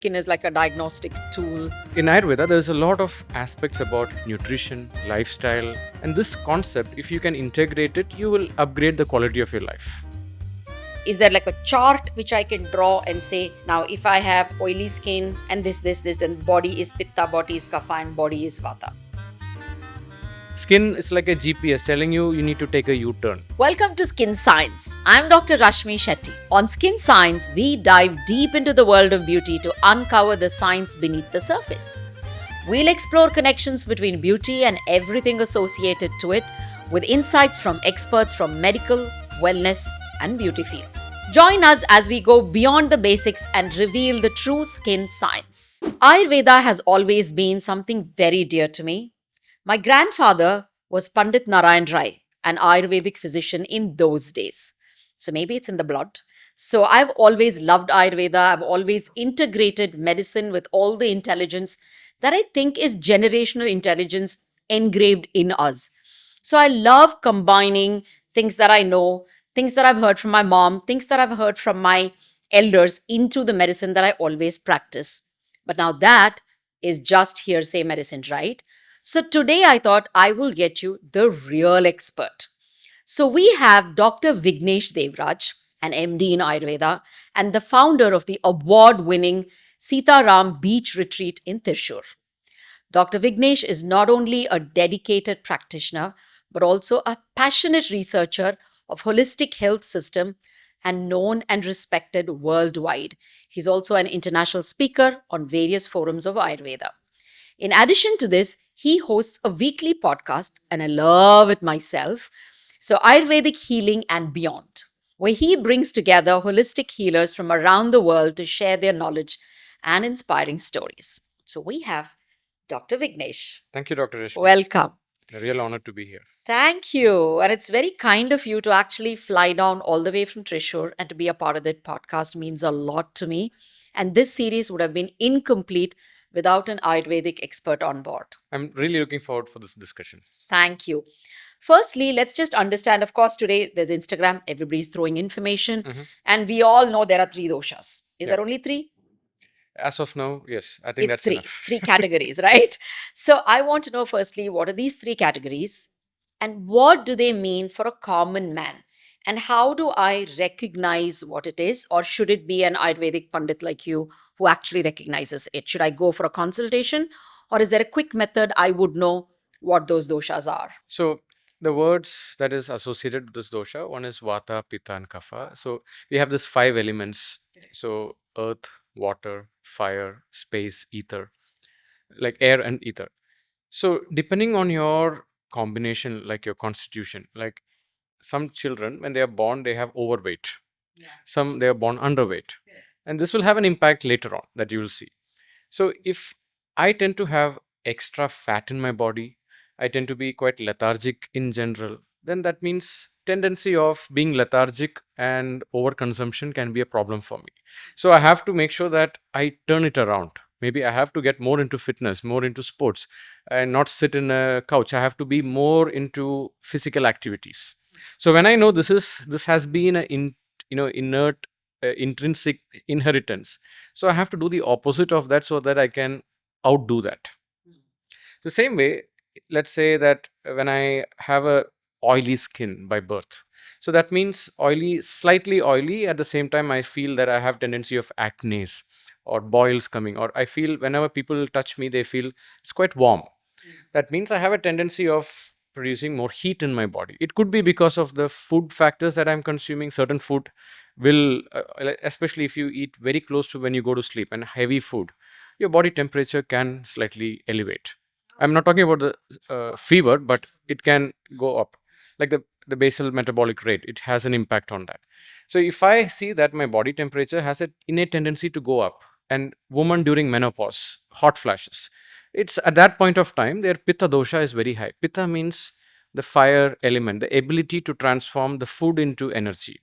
Skin is like a diagnostic tool. In Ayurveda, there's a lot of aspects about nutrition, lifestyle, and this concept, if you can integrate it, you will upgrade the quality of your life. Is there like a chart which I can draw and say, now if I have oily skin and this, then body is Pitta, body is Kapha, and body is Vata? Skin is like a GPS telling you need to take a U-turn. Welcome to Skin Science. I'm Dr. Rashmi Shetty. On Skin Science, we dive deep into the world of beauty to uncover the science beneath the surface. We'll explore connections between beauty and everything associated to it with insights from experts from medical, wellness, and beauty fields. Join us as we go beyond the basics and reveal the true skin science. Ayurveda has always been something very dear to me. My grandfather was Pandit Narayan Rai, an Ayurvedic physician in those days. So maybe it's in the blood. So I've always loved Ayurveda. I've always integrated medicine with all the intelligence that I think is generational intelligence engraved in us. So I love combining things that I know, things that I've heard from my mom, things that I've heard from my elders into the medicine that I always practice. But now that is just hearsay medicine, right? So today I thought I will get you the real expert. So we have Dr. Vignesh Devraj, an MD in Ayurveda and the founder of the award-winning Sitaram Beach Retreat in Thrissur. Dr. Vignesh is not only a dedicated practitioner, but also a passionate researcher of holistic health system and known and respected worldwide. He's also an international speaker on various forums of Ayurveda. In addition to this, he hosts a weekly podcast, and I love it myself, so Ayurvedic Healing and Beyond, where he brings together holistic healers from around the world to share their knowledge and inspiring stories. So we have Dr. Vignesh. Thank you, Dr. Rashmi. Welcome. A real honor to be here. Thank you. And it's very kind of you to actually fly down all the way from Thrissur and to be a part of that podcast means a lot to me. And this series would have been incomplete without an Ayurvedic expert on board. I'm really looking forward for this discussion. Thank you. Firstly, let's just understand, of course, today there's Instagram, everybody's throwing information, and we all know there are 3 doshas. Is there only 3? As of now, yes, I think that's 3. enough. 3 categories, right? So I want to know firstly, what are these 3 categories and what do they mean for a common man? And how do I recognize what it is? Or should it be an Ayurvedic Pandit like you who actually recognizes it? Should I go for a consultation? Or is there a quick method I would know what those doshas are? So the words that is associated with this dosha, one is Vata, Pitta, and Kapha. So we have this 5 elements. So earth, water, fire, space, ether, like air and ether. So depending on your combination, like your constitution, like some children, when they are born, they have overweight. Some, they are born underweight. And this will have an impact later on that you will see. So if I tend to have extra fat in my body, I tend to be quite lethargic in general, then that means tendency of being lethargic and overconsumption can be a problem for me. So I have to make sure that I turn it around. Maybe I have to get more into fitness, more into sports, and not sit in a couch. I have to be more into physical activities. So when I know this has been an inert, intrinsic inheritance, so I have to do the opposite of that so that I can outdo that. The same way, let's say that when I have a oily skin by birth, so that means oily, slightly oily. At the same time, I feel that I have tendency of acne or boils coming, or I feel whenever people touch me, they feel it's quite warm. That means I have a tendency of producing more heat in my body. It could be because of the food factors that I'm consuming. Certain food will, especially if you eat very close to when you go to sleep and heavy food, your body temperature can slightly elevate. I'm not talking about the fever, but it can go up. Like the basal metabolic rate, it has an impact on that. So if I see that my body temperature has an innate tendency to go up, and women during menopause, hot flashes, it's at that point of time, their Pitta dosha is very high. Pitta means the fire element, the ability to transform the food into energy,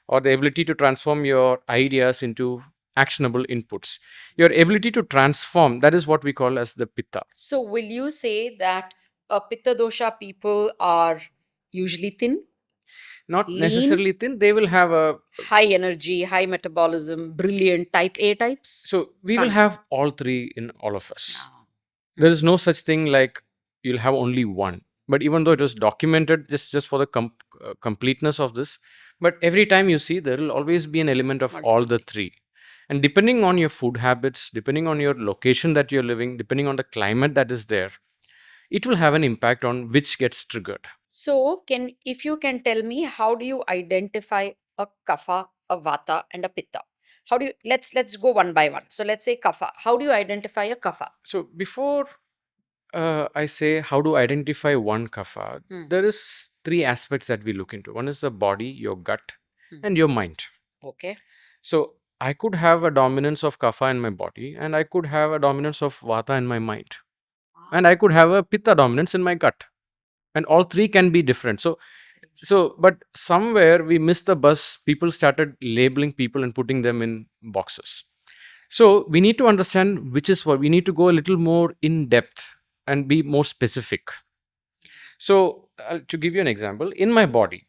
or the ability to transform your ideas into actionable inputs. Your ability to transform, that is what we call as the Pitta. So will you say that Pitta dosha people are usually thin? Not Lean, necessarily thin. They will have a high energy, high metabolism, brilliant, type A types. so we will Fine. have all three in all of us. Ah. There is no such thing like you'll have only one. But even though it was documented just for the completeness of this, but every time you see, there will always be an element of Multiple all the things. three. And depending on your food habits, depending on your location that you're living, depending on the climate that is there, it will have an impact on which gets triggered. So, if you can tell me, how do you identify a kapha, a vata, and a pitta? How do you let's go one by one. So let's say kapha. How do you identify a kapha? So before I say how to identify one kapha, there is three aspects that we look into. One is the body, your gut, and your mind. Okay. So I could have a dominance of kapha in my body, and I could have a dominance of vata in my mind, and I could have a pitta dominance in my gut, and all three can be different. So but somewhere we missed the bus. People started labeling people and putting them in boxes. So we need to understand which is what. We need to go a little more in depth and be more specific. So to give you an example, in my body,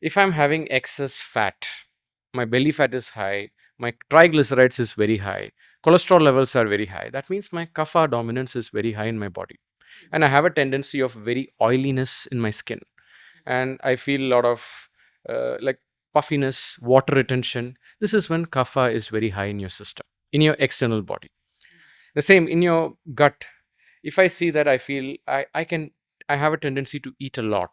if I'm having excess fat, my belly fat is high, my triglycerides is very high, cholesterol levels are very high, that means my kapha dominance is very high in my body. And I have a tendency of very oiliness in my skin. And I feel a lot of like puffiness, water retention. This is when kapha is very high in your system, in your external body. The same in your gut. If I see that, I feel I have a tendency to eat a lot.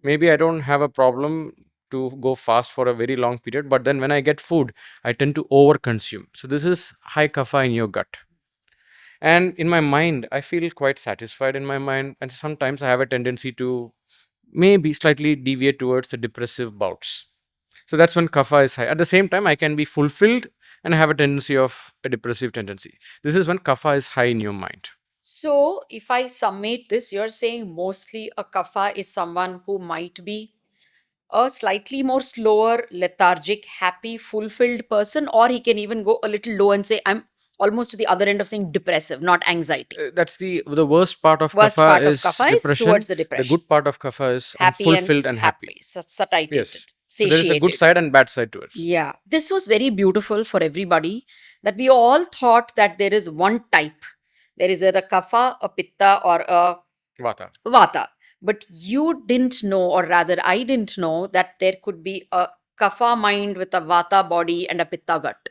Maybe I don't have a problem to go fast for a very long period, but then when I get food, I tend to overconsume. So this is high kapha in your gut. And in my mind, I feel quite satisfied in my mind, and sometimes I have a tendency to maybe slightly deviate towards the depressive bouts. So that's when kapha is high. At the same time, I can be fulfilled and have a tendency of a depressive tendency. This is when kapha is high in your mind. So, if I summate this, you're saying mostly a kapha is someone who might be a slightly more slower, lethargic, happy, fulfilled person, or he can even go a little low and say, I'm almost to the other end of saying depressive, not anxiety. That's the worst part of Worst kapha part of is kapha is depression. towards the The depression. good part of kapha is I'm Happy fulfilled and happy. satiated, Yes. So there is a good satiated. side and bad side to it. Yeah, this was very beautiful for everybody, that we all thought that there is one type. There is either a kapha, a pitta, or a Vata. vata. But you didn't know, or rather, I didn't know that there could be a kapha mind with a vata body and a pitta gut.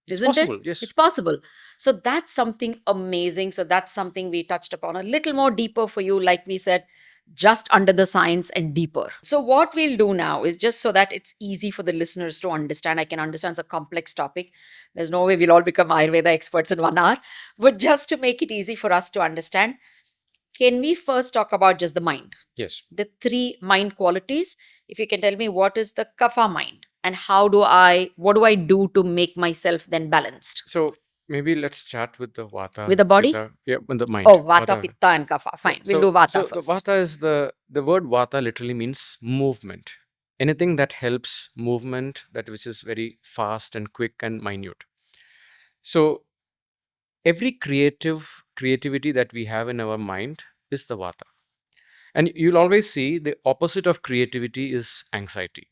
It's Isn't possible, it? yes. It's possible. So that's something amazing. So that's something we touched upon a little more deeper for you, like we said, just under the science and deeper. So what we'll do now is, just so that it's easy for the listeners to understand, I can understand it's a complex topic. There's no way we'll all become Ayurveda experts in 1 hour. But just to make it easy for us to understand, can we first talk about just the mind? Yes. The three mind qualities. If you can tell me, what is the kapha mind, and what do I do to make myself then balanced? So maybe let's start with the vata. With the body? Pitta. Yeah, with the mind. Oh, vata, pitta, and kapha. Fine. Yeah, We'll do vata so first. the vata is the word vata literally means movement. Anything that helps movement, that which is very fast and quick and minute. So every creativity that we have in our mind is the vata. And you'll always see the opposite of creativity is anxiety.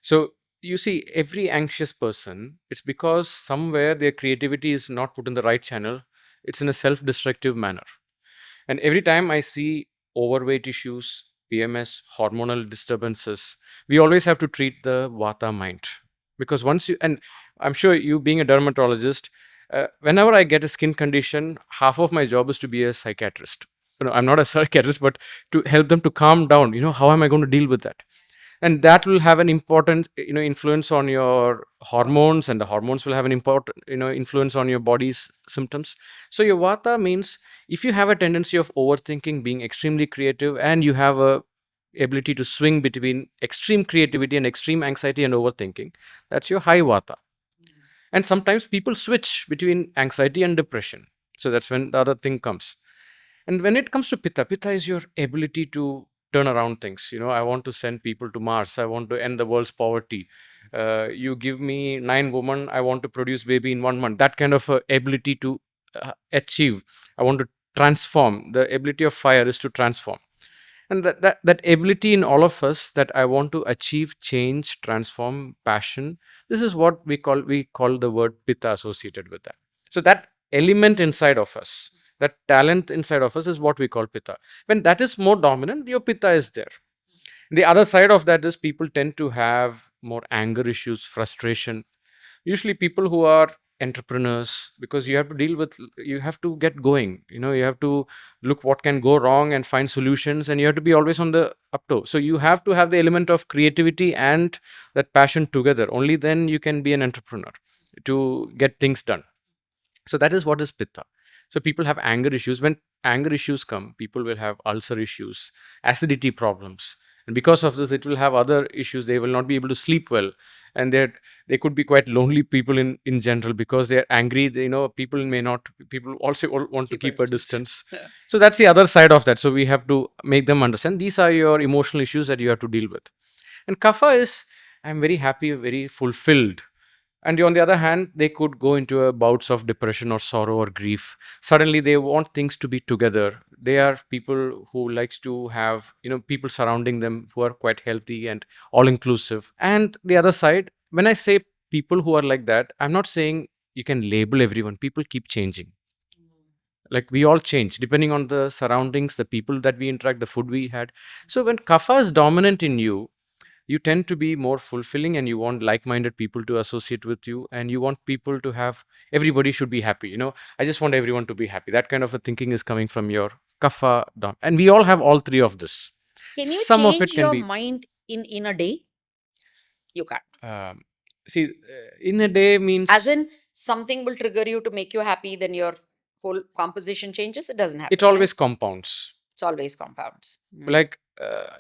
So you see, every anxious person, it's because somewhere their creativity is not put in the right channel. It's in a self-destructive manner. And every time I see overweight issues, PMS, hormonal disturbances, we always have to treat the vata mind. Because once you, and I'm sure you being a dermatologist, whenever I get a skin condition, half of my job is to be a psychiatrist. I'm not a psychiatrist, but to help them to calm down. How am I going to deal with that? And that will have an important influence on your hormones, and the hormones will have an important influence on your body's symptoms. So your vata means, if you have a tendency of overthinking, being extremely creative, and you have a ability to swing between extreme creativity and extreme anxiety and overthinking, that's your high vata. And sometimes people switch between anxiety and depression, so that's when the other thing comes. And when it comes to pitta is your ability to turn around things. I want to send people to Mars. I want to end the world's poverty. You give me 9 women, I want to produce baby in 1 month. That kind of ability to achieve. I want to transform. The ability of fire is to transform. And that ability in all of us, that I want to achieve change, transform, passion, this is what we call the word pitta associated with that. So that element inside of us, that talent inside of us, is what we call pitta. When that is more dominant, your pitta is there. The other side of that is people tend to have more anger issues, frustration. Usually people who are entrepreneurs, because you have to get going, you have to look what can go wrong and find solutions, and you have to be always on the up toe. So you have to have the element of creativity and that passion together. Only then you can be an entrepreneur to get things done. So that is what is pitta. So people have anger issues. When anger issues come, people will have ulcer issues, acidity problems. And because of this, it will have other issues. They will not be able to sleep well. And they could be quite lonely people in general, because they're angry. People also want to keep a distance. Yeah. So that's the other side of that. So we have to make them understand these are your emotional issues that you have to deal with. And kapha is, I'm very happy, very fulfilled. And on the other hand, they could go into a bouts of depression or sorrow or grief. Suddenly they want things to be together. They are people who likes to have people surrounding them who are quite healthy and all inclusive. And the other side, when I say people who are like that, I'm not saying you can label everyone. People keep changing. Like, we all change depending on the surroundings, the people that we interact, the food we had. So when kapha is dominant in you, you tend to be more fulfilling, and you want like-minded people to associate with you, and you want people to have, everybody should be happy. I just want everyone to be happy. That kind of a thinking is coming from your kapha down, and we all have all three of this. Can you Some of it change can your be mind in a day? You can't. see in a day means, As in, something will trigger you to make you happy, then your whole composition changes. It doesn't happen. it always compounds. It's always compounds. Like,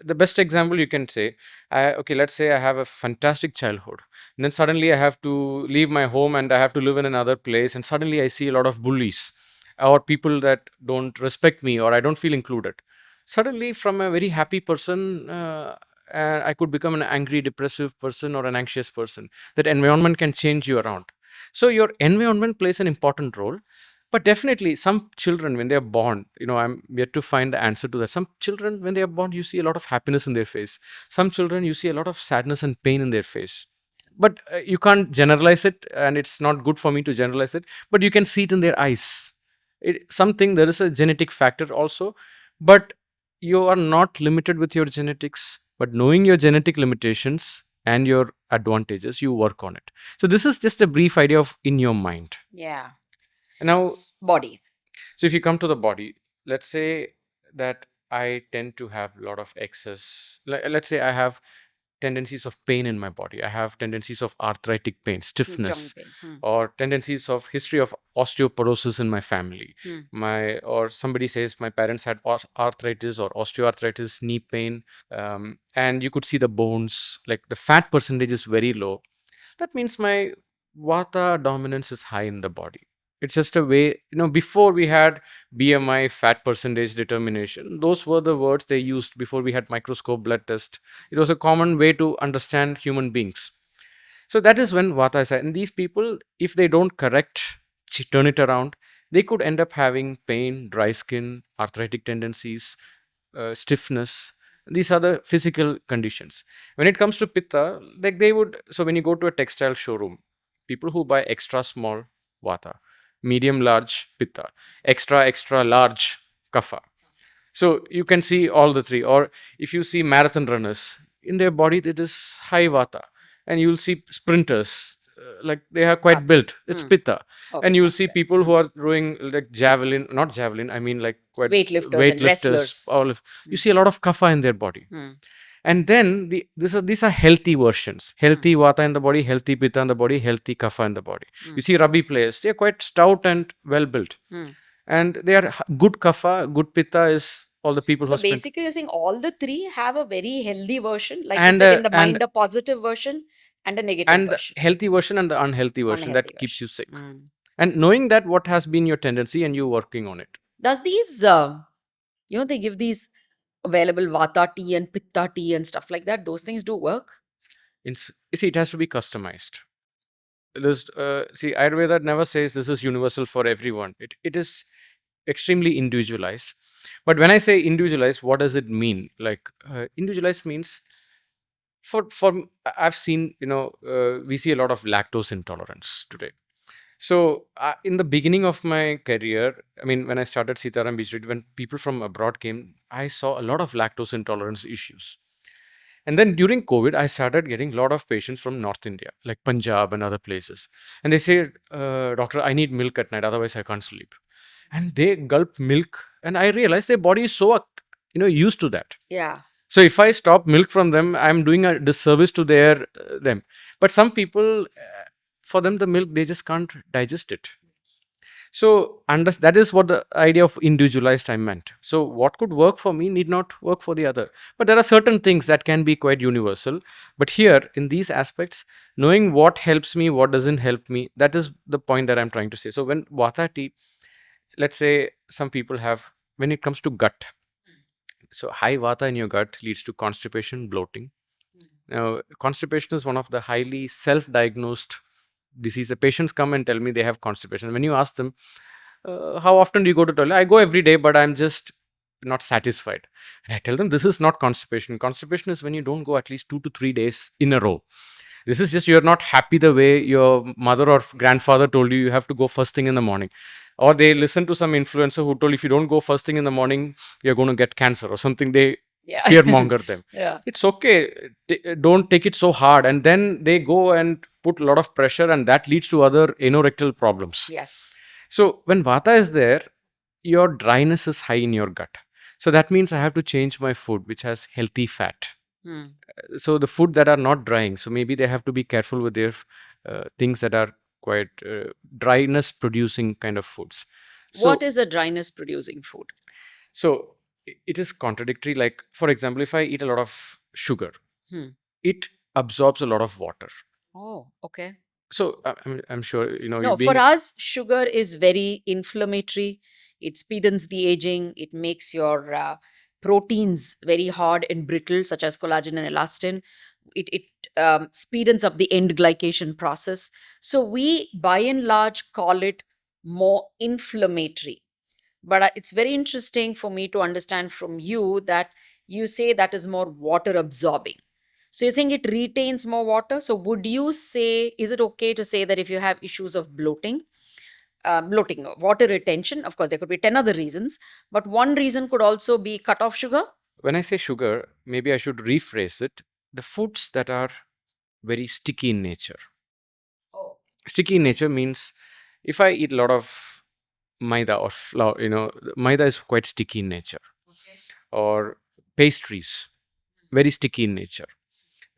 the best example you can say, okay, let's say I have a fantastic childhood, and then suddenly I have to leave my home and I have to live in another place, and suddenly I see a lot of bullies or people that don't respect me, or I don't feel included. Suddenly, from a very happy person, I could become an angry, depressive person or an anxious person. That environment can change you around. So your environment plays an important role. But definitely, some children, when they are born, I'm yet to find the answer to that. Some children, when they are born, you see a lot of happiness in their face. Some children, you see a lot of sadness and pain in their face. But you can't generalize it, and it's not good for me to generalize it. But you can see it in their eyes. There is a genetic factor also. But you are not limited with your genetics. But knowing your genetic limitations and your advantages, you work on it. So this is just a brief idea of in your mind. Yeah. Now, Body. so if you come to the body, let's say that I tend to have a lot of excess. Let's say I have tendencies of pain in my body. I have tendencies of arthritic pain, stiffness, Joint pains. or tendencies of history of osteoporosis in my family. Or somebody says my parents had arthritis or osteoarthritis, knee pain, and you could see the bones, like the fat percentage is very low. That means my vata dominance is high in the body. It's just a way, before we had BMI, fat percentage determination, those were the words they used before we had microscope, blood test. It was a common way to understand human beings. So that is when vata is high. And these people, if they don't turn it around, they could end up having pain, dry skin, arthritic tendencies, stiffness. These are the physical conditions. When it comes to pitta, like so when you go to a textile showroom, people who buy extra small, vata, medium large, pitta, extra large, kapha. So you can see all the three. Or if you see marathon runners, in their body it is high vata, and you'll see sprinters, like they are quite built, it's pitta. And you'll see people who are doing like not javelin, I mean like quite Weightlifters and wrestlers. You see a lot of kapha in their body. And then these are healthy versions. Healthy vata in the body, healthy pitta in the body, healthy kapha in the body. You see rugby players, they are quite stout and well built. And they are good kapha, good pitta is all the people who So basically, you're saying all the three have a very healthy version, like And, you said, in the and- mind, a positive version and a negative and the version. healthy version and the unhealthy version Unhealthy that keeps you sick. Mm. And knowing that what has been your tendency and you working on it. Does these, they give these available vata tea and pitta tea and stuff like that. Those things do work. You see, it has to be customized. Ayurveda never says this is universal for everyone. It is extremely individualized. But when I say individualized, what does it mean? Like individualized means I've seen, we see a lot of lactose intolerance today. So in the beginning of my career, I mean, when I started Sitaram Beach Retreat, when people from abroad came, I saw a lot of lactose intolerance issues. And then during COVID, I started getting a lot of patients from North India, like Punjab and other places. And they say, doctor, I need milk at night, otherwise I can't sleep. And they gulp milk. And I realized their body is so, used to that. Yeah. So if I stop milk from them, I'm doing a disservice to them. But some people, for them, the milk, they just can't digest it. So that is what the idea of individualized I meant. So what could work for me need not work for the other. But there are certain things that can be quite universal. But here, in these aspects, knowing what helps me, what doesn't help me, that is the point that I'm trying to say. So when Vata tea, let's say some people have, when it comes to gut, so high Vata in your gut leads to constipation, bloating. Now, constipation is one of the highly self-diagnosed disease. The patients come and tell me they have constipation. When you ask them, how often do you go to toilet? I go every day, but I'm just not satisfied. And I tell them, this is not constipation. Constipation is when you don't go at least 2 to 3 days in a row. This is just you're not happy the way your mother or grandfather told you have to go first thing in the morning. Or they listen to some influencer who told if you don't go first thing in the morning, you're going to get cancer or something. They fear monger them. Yeah. It's okay. Don't take it so hard. And then they go and put a lot of pressure, and that leads to other anorectal problems. Yes. So when Vata is there, your dryness is high in your gut. So that means I have to change my food, which has healthy fat. So the food that are not drying, so maybe they have to be careful with their things that are quite dryness producing kind of foods. So, What is a dryness producing food? So it is contradictory. Like, for example, if I eat a lot of sugar, it absorbs a lot of water. Oh, okay. So I'm sure, No, for us, sugar is very inflammatory. It speedens the aging. It makes your proteins very hard and brittle, such as collagen and elastin. It speedens up the end glycation process. So we, by and large, call it more inflammatory. But it's very interesting for me to understand from you that you say that is more water absorbing. So you're saying it retains more water. So would you say, is it okay to say that if you have issues of bloating, water retention, of course, there could be 10 other reasons, but one reason could also be cut off sugar? When I say sugar, maybe I should rephrase it. The foods that are very sticky in nature. Oh. Sticky in nature means if I eat a lot of maida or flour, maida is quite sticky in nature. Okay. Or pastries, very sticky in nature.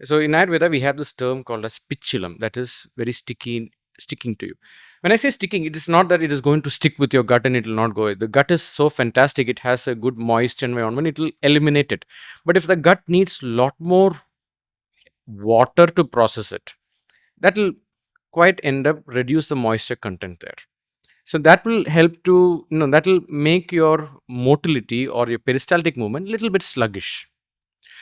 So in Ayurveda, we have this term called as pichilam, that is very sticking to you. When I say sticking, it is not that it is going to stick with your gut and it will not go away. The gut is so fantastic, it has a good moist environment, it will eliminate it. But if the gut needs a lot more water to process it, that will quite end up reduce the moisture content there. So that will help to, that will make your motility or your peristaltic movement a little bit sluggish.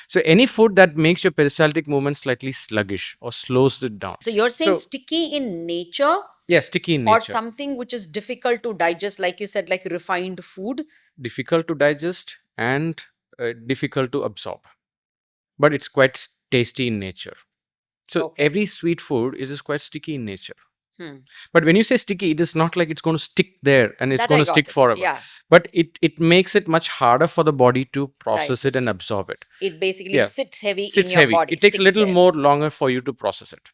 So any food that makes your peristaltic movement slightly sluggish or slows it down. So you're saying sticky in nature? Yes, sticky in nature. Or something which is difficult to digest, like you said, like refined food? Difficult to digest and difficult to absorb. But it's quite tasty in nature. So every sweet food is quite sticky in nature. But when you say sticky, it is not like it's going to stick there and it's going to stick forever. Yeah. But it makes it much harder for the body to process it and absorb it. It basically sits heavy in your heavy. body. It takes a little more longer for you to process it.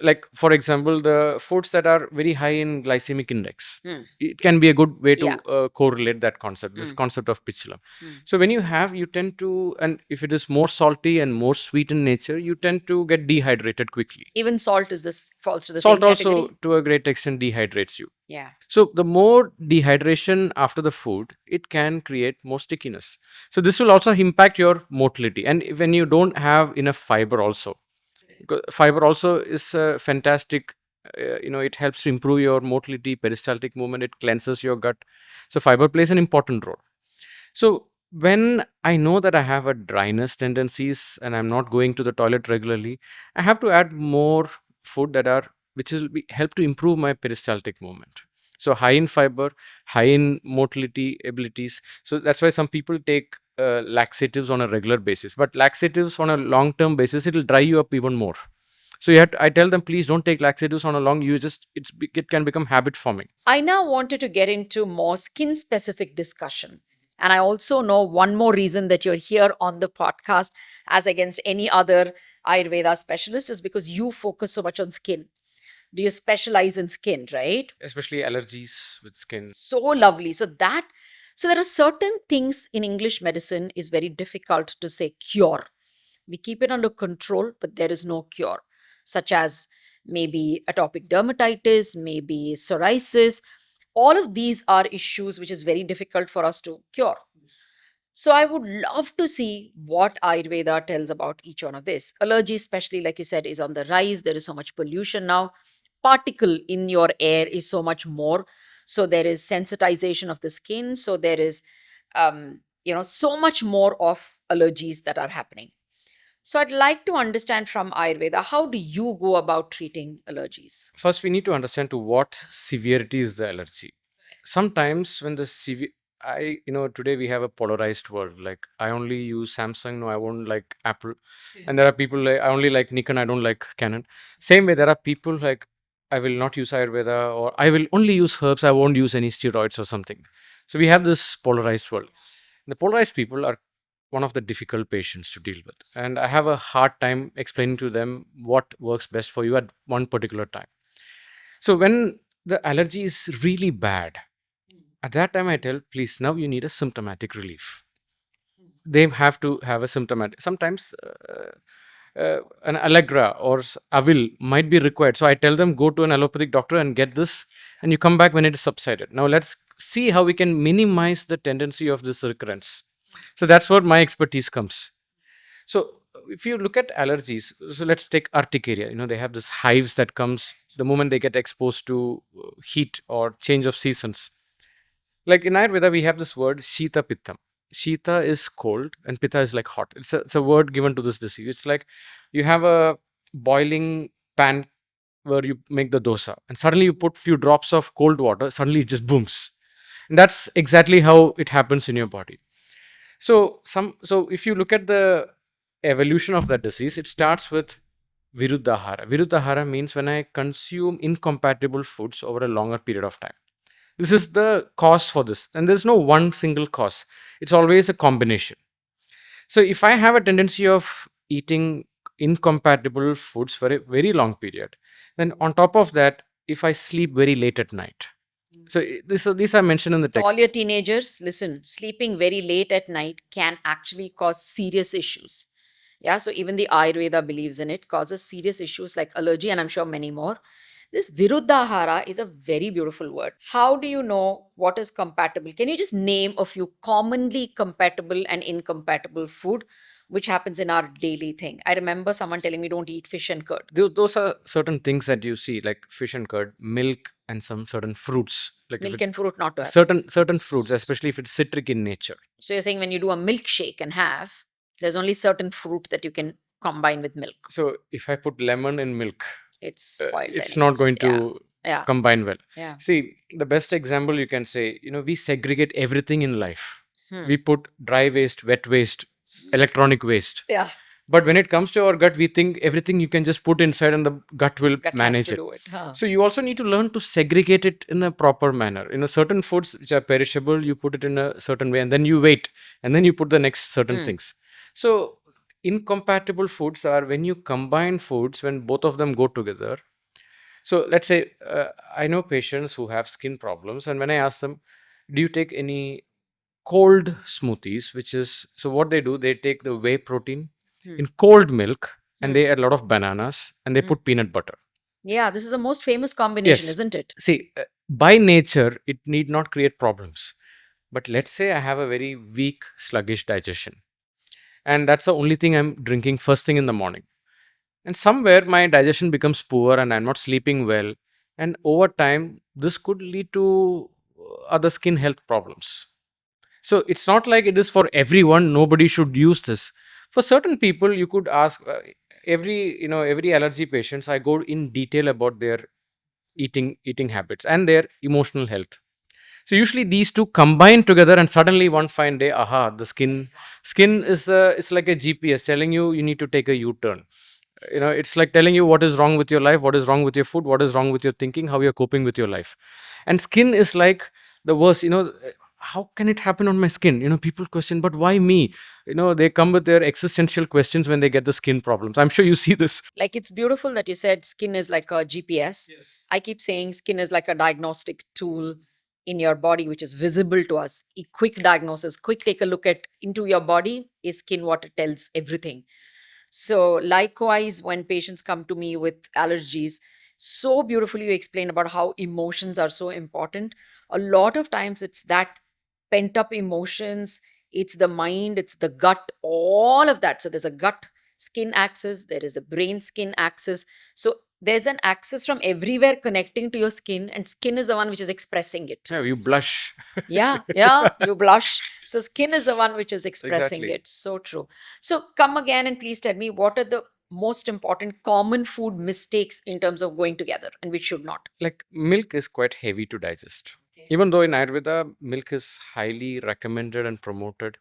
Like, for example, the foods that are very high in glycemic index, it can be a good way to correlate that concept, this concept of pichilam. So when you tend to, and if it is more salty and more sweet in nature, you tend to get dehydrated quickly. Even salt falls to the salt same category? Also, to a great extent, dehydrates you. Yeah. So the more dehydration after the food, it can create more stickiness. So this will also impact your motility. And when you don't have enough fiber also, fiber also is fantastic. It helps to improve your motility, peristaltic movement. It cleanses your gut. So fiber plays an important role. So when I know that I have a dryness tendencies and I'm not going to the toilet regularly, I have to add more food which will help to improve my peristaltic movement. So high in fiber, high in motility abilities. So that's why some people take laxatives on a regular basis. But laxatives on a long-term basis, it'll dry you up even more. So I tell them, please don't take laxatives on a long. It can become habit forming. I now wanted to get into more skin specific discussion. And I also know one more reason that you're here on the podcast, as against any other Ayurveda specialist, is because you focus so much on skin. Do you specialize in skin, right? Especially allergies with skin. So lovely. So there are certain things in English medicine is very difficult to say cure. We keep it under control, but there is no cure, such as maybe atopic dermatitis, maybe psoriasis. All of these are issues which is very difficult for us to cure. So I would love to see what Ayurveda tells about each one of this. Allergy, especially like you said, is on the rise. There is so much pollution now. Particle in your air is so much more. So there is sensitization of the skin. So there is, so much more of allergies that are happening. So I'd like to understand from Ayurveda, how do you go about treating allergies? First, we need to understand to what severity is the allergy. Sometimes when the today we have a polarized world. Like, I only use Samsung, no, I won't like Apple. And there are people like, I only like Nikon, I don't like Canon. Same way, there are people like, I will not use Ayurveda, or I will only use herbs, I won't use any steroids or something. So we have this polarized world. The polarized people are one of the difficult patients to deal with. And I have a hard time explaining to them what works best for you at one particular time. So when the allergy is really bad, at that time I tell, please, now you need a symptomatic relief. They have to have a symptomatic. Sometimes an Allegra or Avil might be required. So I tell them, go to an allopathic doctor and get this, and you come back when it is subsided. Now let's see how we can minimize the tendency of this recurrence. So that's where my expertise comes. So if you look at allergies, so let's take urticaria. They have this hives that comes the moment they get exposed to heat or change of seasons. Like in Ayurveda, we have this word Shita Pittam. Shita is cold and Pitta is like hot. It's a word given to this disease. It's like you have a boiling pan where you make the dosa, and suddenly you put few drops of cold water, suddenly it just booms. And that's exactly how it happens in your body. So if you look at the evolution of that disease, it starts with Viruddhahara. Viruddhahara means when I consume incompatible foods over a longer period of time. This is the cause for this. And there's no one single cause. It's always a combination. So if I have a tendency of eating incompatible foods for a very long period, then on top of that, if I sleep very late at night. So these are mentioned in the text. All your teenagers, listen, sleeping very late at night can actually cause serious issues. Yeah, so even the Ayurveda believes in it, causes serious issues like allergy, and I'm sure many more. This Viruddhahara is a very beautiful word. How do you know what is compatible? Can you just name a few commonly compatible and incompatible food which happens in our daily thing? I remember someone telling me don't eat fish and curd. Those are certain things that you see, like fish and curd, milk, and some certain fruits. Like Milk and fruit not to have. certain fruits, especially if it's citric in nature. So you're saying when you do a milkshake and have, there's only certain fruit that you can combine with milk. So if I put lemon in milk, It's spoiled. it's not going to Yeah. combine well. Yeah. See, the best example you can say, we segregate everything in life. Hmm. We put dry waste, wet waste, electronic waste. Yeah. But when it comes to our gut, we think everything you can just put inside and the gut will That manage has to it. do it. Huh. So you also need to learn to segregate it in a proper manner. Certain foods which are perishable, you put it in a certain way, and then you wait, and then you put the next certain things. So incompatible foods are when you combine foods, when both of them go together. So let's say I know patients who have skin problems, and when I ask them, do you take any cold smoothies, which is, so what they do, they take the whey protein in cold milk, and they add a lot of bananas, and they put peanut butter. Yeah, this is the most famous combination, Yes. isn't it? See, by nature, it need not create problems. But let's say I have a very weak, sluggish digestion, and that's the only thing I'm drinking first thing in the morning. And somewhere my digestion becomes poor and I'm not sleeping well. And over time, this could lead to other skin health problems. So it's not like it is for everyone. Nobody should use this. For certain people, you could ask every allergy patients. I go in detail about their eating habits, and their emotional health. So usually these two combine together, and suddenly one fine day, aha, the skin is it's like a GPS telling you need to take a U-turn. It's like telling you what is wrong with your life, what is wrong with your food, what is wrong with your thinking, how you're coping with your life. And skin is like the worst. How can it happen on my skin? People question, but why me? They come with their existential questions when they get the skin problems. I'm sure you see this. Like, it's beautiful that you said skin is like a GPS. Yes. I keep saying skin is like a diagnostic tool in your body, which is visible to us. A quick diagnosis, quick take a look at into your body. Is skin what it tells everything? So, likewise, when patients come to me with allergies, so beautifully you explain about how emotions are so important. A lot of times it's that pent up emotions, it's the mind, it's the gut, all of that. So, there's a gut skin axis, there is a brain skin axis. So, there's an axis from everywhere connecting to your skin, and skin is the one which is expressing it. Yeah, you blush. Yeah, yeah, you blush. So, skin is the one which is expressing Exactly. it. So true. So, come again and please tell me what are the most important common food mistakes in terms of going together and which should not? Like milk is quite heavy to digest. Even though in Ayurveda, milk is highly recommended and promoted.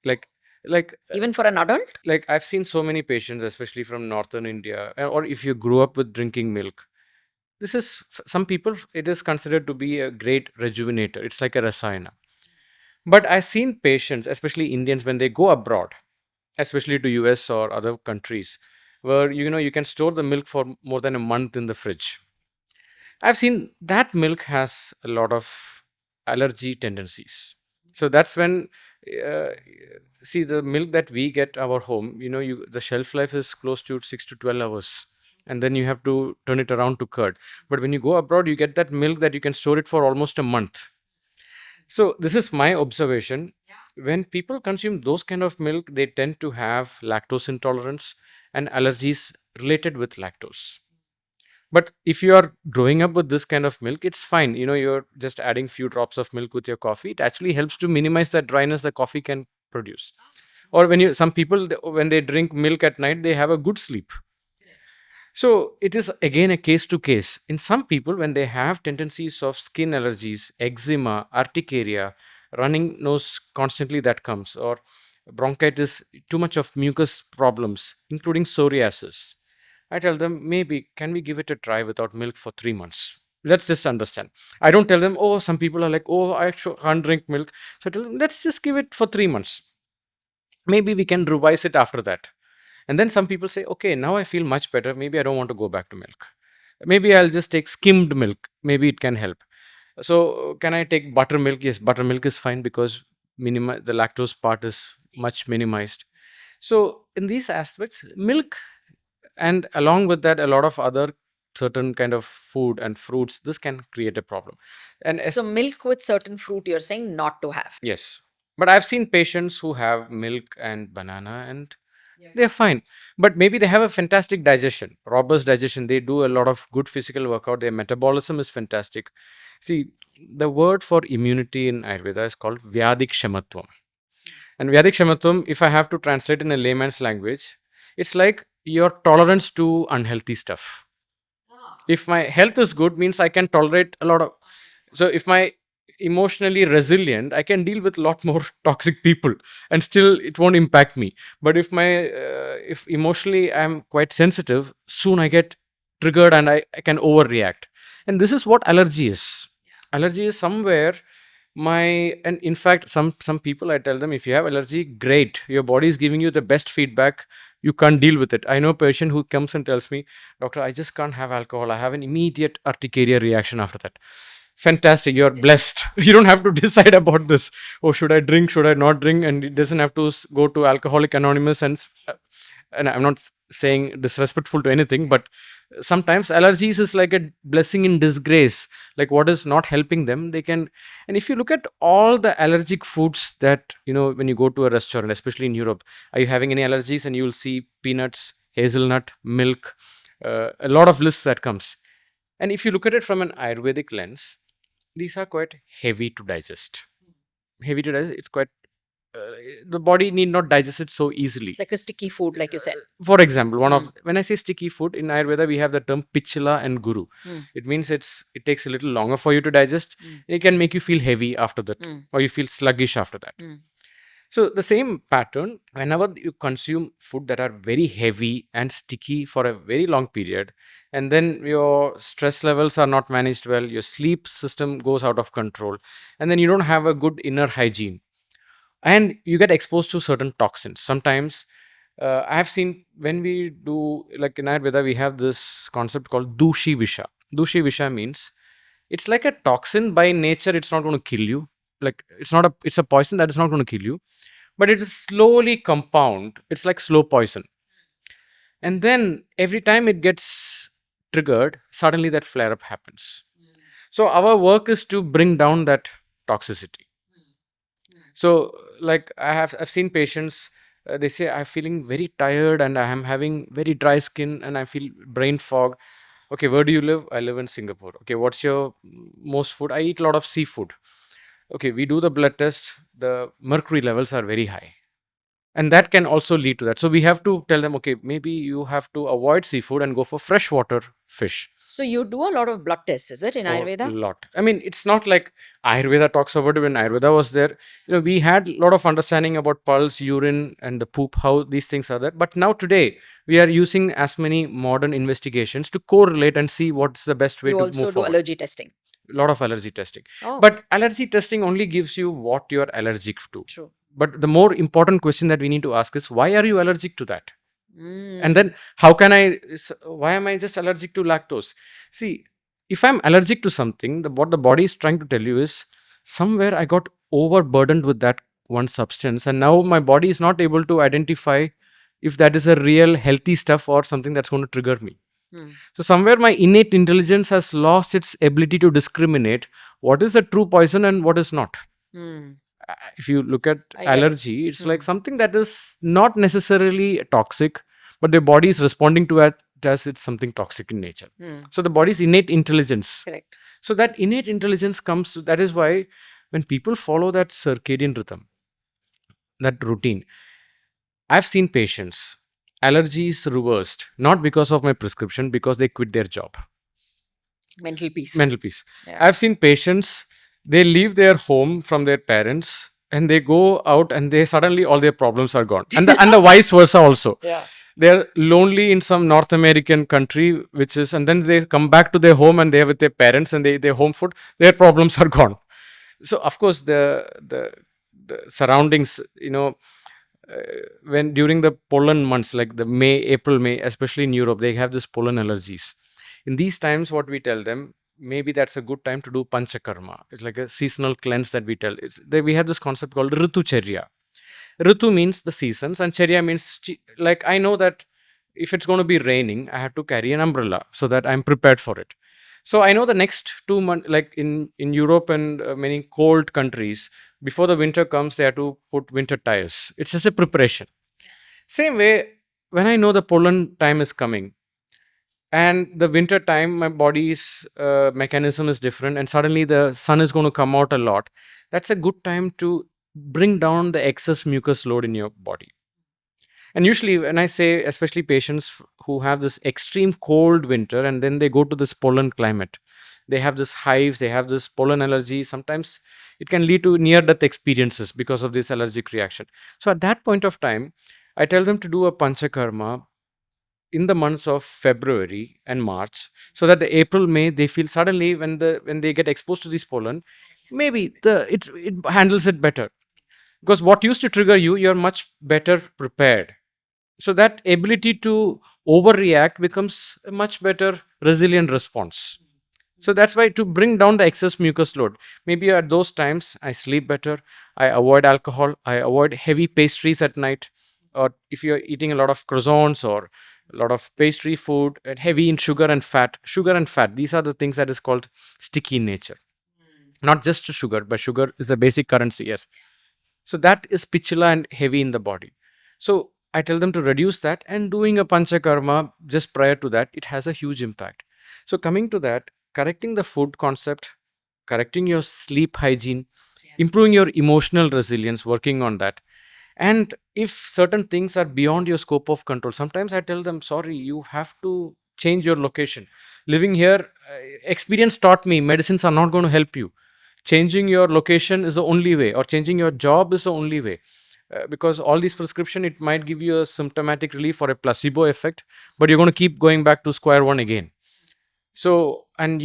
Like, like, Even for an adult? like I've seen so many patients, especially from northern India, or if you grew up with drinking milk. This is some people. It is considered to be a great rejuvenator. It's like a rasayana. But I've seen patients, especially Indians, when they go abroad, especially to US or other countries, where you can store the milk for more than a month in the fridge. I've seen that milk has a lot of allergy tendencies. So that's when, uh, see, the milk that we get our home, the shelf life is close to 6 to 12 hours, and then you have to turn it around to curd. But when you go abroad, you get that milk that you can store it for almost a month. So this is my observation. When people consume those kind of milk, they tend to have lactose intolerance and allergies related with lactose. But if you are growing up with this kind of milk, it's fine. You're just adding few drops of milk with your coffee. It actually helps to minimize the dryness the coffee can produce. Or some people, when they drink milk at night, they have a good sleep. So it is again a case to case. In some people, when they have tendencies of skin allergies, eczema, urticaria, running nose constantly that comes, or bronchitis, too much of mucus problems, including psoriasis, I tell them, maybe can we give it a try without milk for 3 months? Let's just understand. I don't tell them, oh, some people are like, oh, I can't drink milk. So I tell them, let's just give it for 3 months. Maybe we can revise it after that. And then some people say, okay, now I feel much better. Maybe I don't want to go back to milk. Maybe I'll just take skimmed milk. Maybe it can help. So can I take buttermilk? Yes, buttermilk is fine because the lactose part is much minimized. So in these aspects, milk, and along with that, a lot of other certain kind of food and fruits, this can create a problem. And So, milk with certain fruit, you're saying not to have. yes, but I've seen patients who have milk and banana, and they're fine. But maybe they have a fantastic digestion, robust digestion. They do a lot of good physical workout. Their metabolism is fantastic. See, the word for immunity in Ayurveda is called Vyadik Shamatvam. And Vyadik Shamatvam, if I have to translate in a layman's language, it's like your tolerance to unhealthy stuff. If my health is good, means I can tolerate a lot of. So if my emotionally resilient, I can deal with a lot more toxic people, and still it won't impact me. But if emotionally I'm quite sensitive, soon I get triggered, and I can overreact. And this is what allergy is. Allergy is somewhere and in fact, some people, I tell them, if you have allergy, great, your body is giving you the best feedback. You can't deal with it. I know a patient who comes and tells me, doctor, I just can't have alcohol. I have an immediate urticaria reaction after that. Fantastic, you're blessed. You don't have to decide about this. Oh, should I drink, should I not drink? And it doesn't have to go to Alcoholic Anonymous. And I'm not saying disrespectful to anything, but sometimes allergies is like a blessing in disgrace. Like what is not helping them, they can. And if you look at all the allergic foods that, when you go to a restaurant, especially in Europe, are you having any allergies? And you will see peanuts, hazelnut, milk, a lot of lists that comes. And if you look at it from an Ayurvedic lens, these are quite heavy to digest. Heavy to digest, it's quite the body need not digest it so easily. Like a sticky food, like you said. For example, when I say sticky food in Ayurveda, we have the term pichila and guru. It means it takes a little longer for you to digest. It can make you feel heavy after that, or you feel sluggish after that. So the same pattern, whenever you consume food that are very heavy and sticky for a very long period, and then your stress levels are not managed well, your sleep system goes out of control, and then you don't have a good inner hygiene, and you get exposed to certain toxins. Sometimes I have seen, when we do, like in Ayurveda, we have this concept called Dushi Visha. Dushi Visha means it's like a toxin by nature. It's not going to kill you. Like it's a poison that is not going to kill you, but it is slowly compound. It's like slow poison. And then every time it gets triggered, suddenly that flare up happens. So our work is to bring down that toxicity. So like I've seen patients, they say, I'm feeling very tired and I am having very dry skin and I feel brain fog. Okay, where do you live? I live in Singapore. Okay, what's your most food? I eat a lot of seafood. Okay, we do the blood test, the mercury levels are very high. And that can also lead to that. So we have to tell them, okay, maybe you have to avoid seafood and go for freshwater fish. So you do a lot of blood tests, is it, in Ayurveda? A lot. I mean, it's not like Ayurveda talks about it. When Ayurveda was there, we had a lot of understanding about pulse, urine, and the poop, how these things are there. But now today, we are using as many modern investigations to correlate and see what's the best way You to also move do forward. allergy testing. A lot of allergy testing. Oh, But allergy testing only gives you what you're allergic to. true. But the more important question that we need to ask is, why are you allergic to that? Mm. And then why am I just allergic to lactose? See, if I'm allergic to something, what the body is trying to tell you is, somewhere I got overburdened with that one substance, and now my body is not able to identify if that is a real healthy stuff or something that's going to trigger me. So somewhere my innate intelligence has lost its ability to discriminate what is a true poison and what is not. If you look at allergy, it's like something that is not necessarily toxic, but the body is responding to it as it's something toxic in nature. So the body's innate intelligence. Correct. So that innate intelligence comes to, that is why when people follow that circadian rhythm, that routine, I've seen patients, allergies reversed, not because of my prescription, because they quit their job. Mental peace. Yeah. I've seen patients, they leave their home from their parents and they go out and they suddenly all their problems are gone. And the vice versa also. Yeah. They're lonely in some North American country, and then they come back to their home and they're with their parents and their home food, their problems are gone. So of course the surroundings, when during the pollen months, like the April, May, especially in Europe, they have this pollen allergies. In these times, what we tell them, maybe that's a good time to do panchakarma. It's like a seasonal cleanse that we tell. We have this concept called Ritucharya. Ritu means the seasons and Charya means, like, I know that if it's going to be raining, I have to carry an umbrella so that I'm prepared for it. So I know the next 2 months, like in Europe and many cold countries, before the winter comes, they have to put winter tires. It's just a preparation. Same way, when I know the pollen time is coming, and the winter time, my body's mechanism is different, and suddenly the sun is going to come out a lot. That's a good time to bring down the excess mucus load in your body. And usually when I say, especially patients who have this extreme cold winter and then they go to this pollen climate, they have this hives, they have this pollen allergy. Sometimes it can lead to near-death experiences because of this allergic reaction. So at that point of time, I tell them to do a panchakarma in the months of February and March, so that the April, May, they feel suddenly when they get exposed to this pollen, maybe it handles it better. Because what used to trigger you, you're much better prepared. So that ability to overreact becomes a much better resilient response. So that's why, to bring down the excess mucus load, maybe at those times I sleep better, I avoid alcohol, I avoid heavy pastries at night, or if you're eating a lot of croissants or a lot of pastry food and heavy in sugar and fat, these are the things that is called sticky in nature. Not just sugar, but sugar is a basic currency, yes. So that is pichila and heavy in the body. So I tell them to reduce that, and doing a panchakarma just prior to that, it has a huge impact. So coming to that, correcting the food concept, correcting your sleep hygiene, improving your emotional resilience, working on that, And if certain things are beyond your scope of control, sometimes I tell them, sorry, you have to change your location. Living here, experience taught me medicines are not going to help you. Changing your location is the only way, or changing your job is the only way. Because all these prescription, it might give you a symptomatic relief or a placebo effect, but you're going to keep going back to square one again. So, and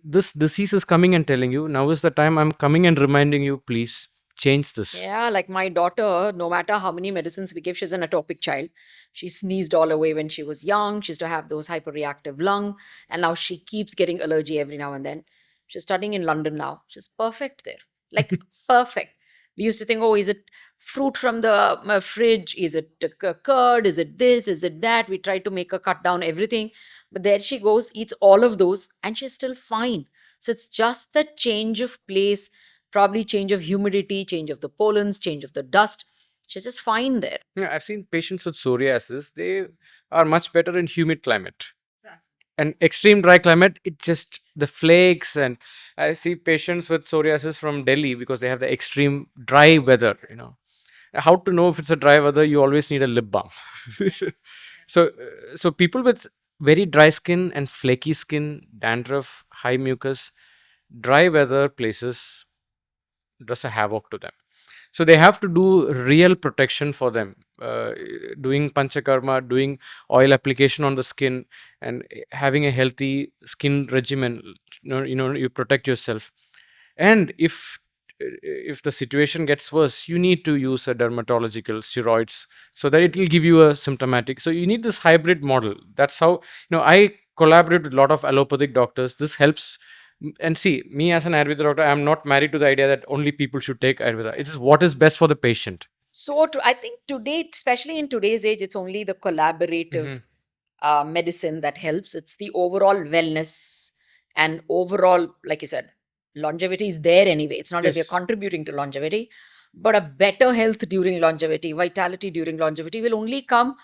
this disease is coming and telling you, now is the time. I'm coming and reminding you, please change this. Yeah, like my daughter, no matter how many medicines we give, she's an atopic child. She sneezed all away when she was young. She used to have those hyperreactive lung, and now she keeps getting allergy every now and then. She's studying in London now. She's perfect there, like perfect. We used to think, oh, is it fruit from the fridge? Is it curd? Is it this? Is it that? We tried to make her cut down everything, but there she goes, eats all of those, and she's still fine. So it's just the change of place, probably change of humidity, change of the pollens, change of the dust. She's just fine there. Yeah, I've seen patients with psoriasis, they are much better in humid climate. And extreme dry climate, it just the flakes. And I see patients with psoriasis from Delhi because they have the extreme dry weather. How to know if it's a dry weather? You always need a lip balm. So people with very dry skin and flaky skin, dandruff, high mucus, dry weather places does a havoc to them. So they have to do real protection for them, doing panchakarma, doing oil application on the skin, and having a healthy skin regimen. You protect yourself. And if the situation gets worse, you need to use a dermatological steroids so that it will give you a symptomatic. So you need this hybrid model. That's how I collaborate with a lot of allopathic doctors. This helps. And see, me as an Ayurveda doctor, I'm not married to the idea that only people should take Ayurveda. It is what is best for the patient. So I think today, especially in today's age, it's only the collaborative medicine that helps. It's the overall wellness and overall, like you said, longevity is there anyway. It's not that we're Yes. contributing to longevity, but a better health during longevity, vitality during longevity will only come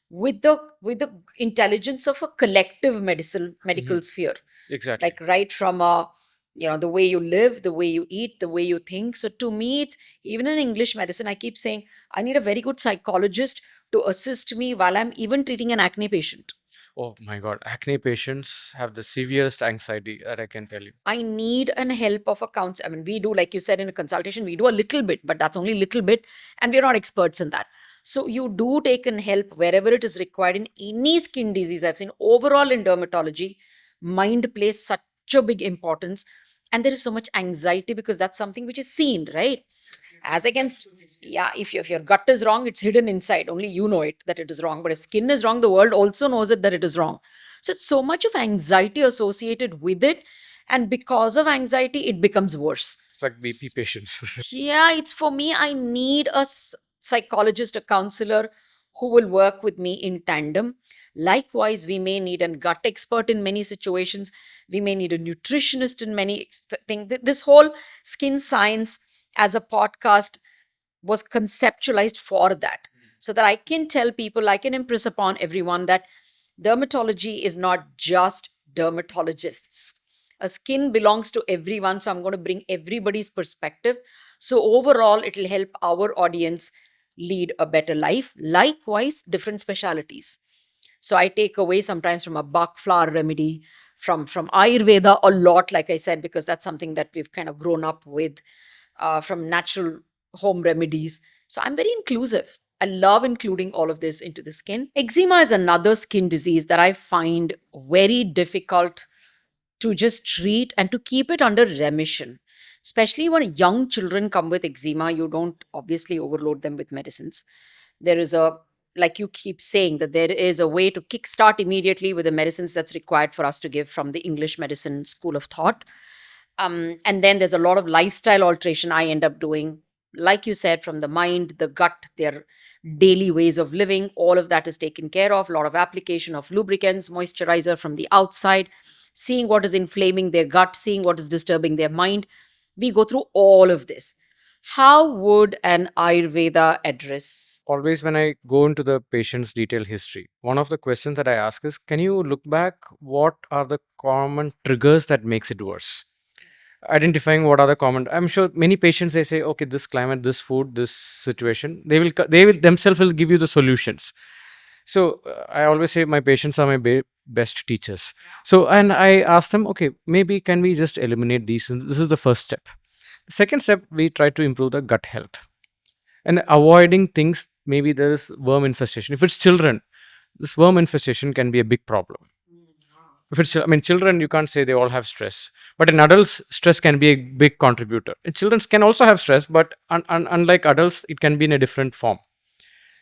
with the intelligence of a collective medical sphere. Exactly. Like right from the way you live, the way you eat, the way you think. So to me, it's even in English medicine, I keep saying I need a very good psychologist to assist me while I'm even treating an acne patient. Oh my God, acne patients have the severest anxiety that I can tell you. I need an help of a counselor. I mean, we do, like you said, in a consultation, we do a little bit, but that's only little bit, and we're not experts in that. So you do take in help wherever it is required in any skin disease. I've seen overall in dermatology, mind plays such a big importance, and there is so much anxiety because that's something which is seen, right? As against, yeah, if your gut is wrong, it's hidden inside, only you know it that it is wrong. But if skin is wrong, the world also knows it that it is wrong. So it's so much of anxiety associated with it, and because of anxiety it becomes worse. It's like BP patients. Yeah, it's for me, I need a psychologist, a counselor who will work with me in tandem. Likewise, we may need a gut expert in many situations. We may need a nutritionist in many things. This whole skin science as a podcast was conceptualized for that, so that I can tell people, I can impress upon everyone that dermatology is not just dermatologists. A skin belongs to everyone, so I'm going to bring everybody's perspective. So overall, it will help our audience lead a better life. Likewise, different specialities. So I take away sometimes from a Bach flower remedy, from Ayurveda a lot, like I said, because that's something that we've kind of grown up with, from natural home remedies. So I'm very inclusive. I love including all of this into the skin. Eczema is another skin disease that I find very difficult to just treat and to keep it under remission. Especially when young children come with eczema, you don't obviously overload them with medicines. There is like you keep saying, that there is a way to kickstart immediately with the medicines that's required for us to give from the English medicine school of thought. And then there's a lot of lifestyle alteration I end up doing. Like you said, from the mind, the gut, their daily ways of living, all of that is taken care of. A lot of application of lubricants, moisturizer from the outside, seeing what is inflaming their gut, seeing what is disturbing their mind. We go through all of this. How would an Ayurveda address? Always when I go into the patient's detailed history, one of the questions that I ask is, can you look back what are the common triggers that makes it worse? identifying what are the common. I'm sure many patients, they say, okay, this climate, this food, this situation, they will themselves will give you the solutions. So I always say my patients are my best teachers. So, and I ask them, okay, maybe can we just eliminate these? And this is the first step. The second step, we try to improve the gut health and avoiding things. Maybe there is worm infestation. If it's children, this worm infestation can be a big problem. If it's, I mean, children, you can't say they all have stress, but in adults, stress can be a big contributor. And children can also have stress, but unlike adults, it can be in a different form.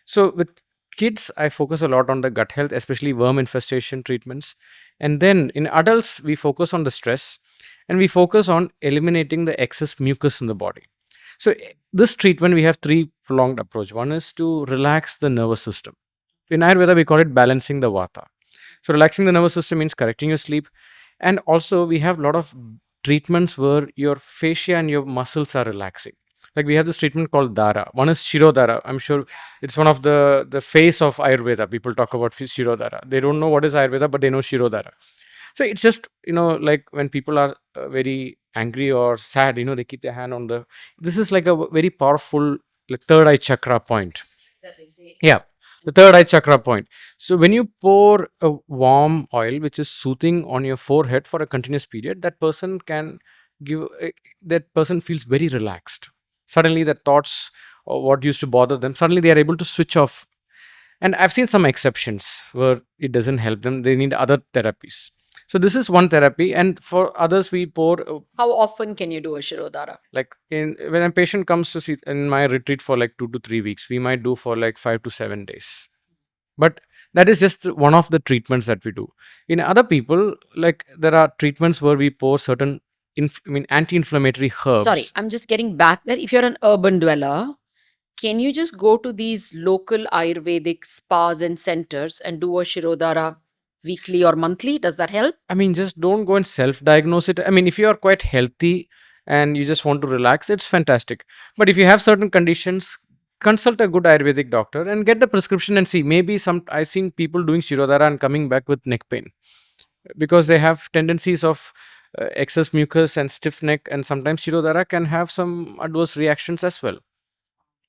So with kids, I focus a lot on the gut health, especially worm infestation treatments. And then in adults, we focus on the stress and we focus on eliminating the excess mucus in the body. So this treatment, we have three prolonged approach. One is to relax the nervous system. In Ayurveda, we call it balancing the vata. So relaxing the nervous system means correcting your sleep. And also we have a lot of treatments where your fascia and your muscles are relaxing. Like we have this treatment called Dara. One is Shirodhara. I'm sure it's one of the face of Ayurveda. People talk about Shirodhara. They don't know what is Ayurveda, but they know Shirodhara. So it's just, like when people are very angry or sad, they keep their hand on the. This is like a very powerful third eye chakra point. Yeah, the third eye chakra point. So when you pour a warm oil which is soothing on your forehead for a continuous period, that person can that person feels very relaxed. Suddenly the thoughts or what used to bother them, suddenly they are able to switch off. And I've seen some exceptions where it doesn't help them. They need other therapies. So this is one therapy, and for others we pour. How often can you do a Shirodhara? Like when a patient comes to see in my retreat for like 2 to 3 weeks, we might do for like 5 to 7 days. But that is just one of the treatments that we do. In other people, like there are treatments where we pour certain anti-inflammatory herbs. Sorry, I'm just getting back there. If you're an urban dweller, can you just go to these local Ayurvedic spas and centers and do a Shirodhara weekly or monthly? Does that help? I mean, just don't go and self-diagnose it. I mean, if you are quite healthy and you just want to relax, it's fantastic. But if you have certain conditions, consult a good Ayurvedic doctor and get the prescription and see. Maybe I've seen people doing Shirodhara and coming back with neck pain because they have tendencies of excess mucus and stiff neck, and sometimes Shirodhara can have some adverse reactions as well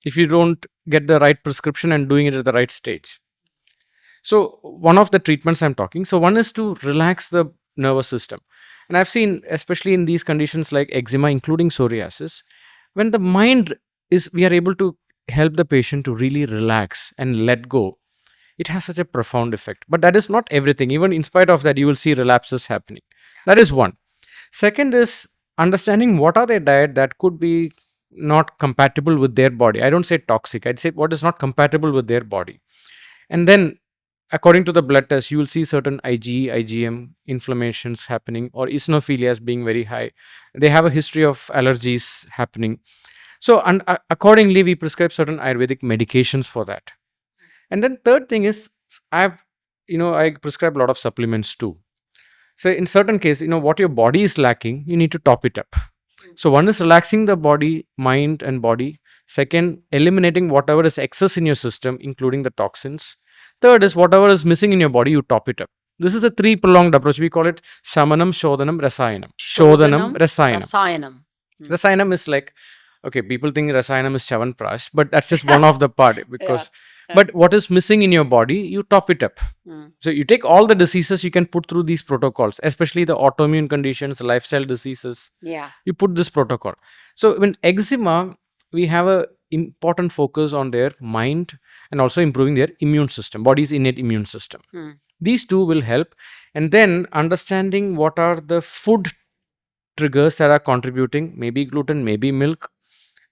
if you don't get the right prescription and doing it at the right stage. So one of the treatments I'm talking, so one is to relax the nervous system. And I've seen, especially in these conditions like eczema, including psoriasis, when the mind we are able to help the patient to really relax and let go, it has such a profound effect. But that is not everything. Even in spite of that, you will see relapses happening. That is one. Second is understanding what are their diet that could be not compatible with their body. I don't say toxic. I'd say what is not compatible with their body. And then according to the blood test, you will see certain IgE, IgM inflammations happening or eosinophilias being very high. They have a history of allergies happening. So accordingly, we prescribe certain Ayurvedic medications for that. And then third thing is I prescribe a lot of supplements too. So in certain cases, what your body is lacking, you need to top it up. So one is relaxing the body, mind and body. Second, eliminating whatever is excess in your system, including the toxins. Third is whatever is missing in your body, you top it up. This is a three prolonged approach. We call it Shamanam, Shodhanam, Rasayanam. Shodhanam, Rasayanam. Rasayanam is like, okay, people think Rasayanam is Chavanprash, but that's just one of the part because... But what is missing in your body, you top it up. So you take all the diseases you can put through these protocols, especially the autoimmune conditions, lifestyle diseases. Yeah. You put this protocol. So when eczema, we have a important focus on their mind and also improving their immune system, body's innate immune system. These two will help. And then understanding what are the food triggers that are contributing, maybe gluten, maybe milk,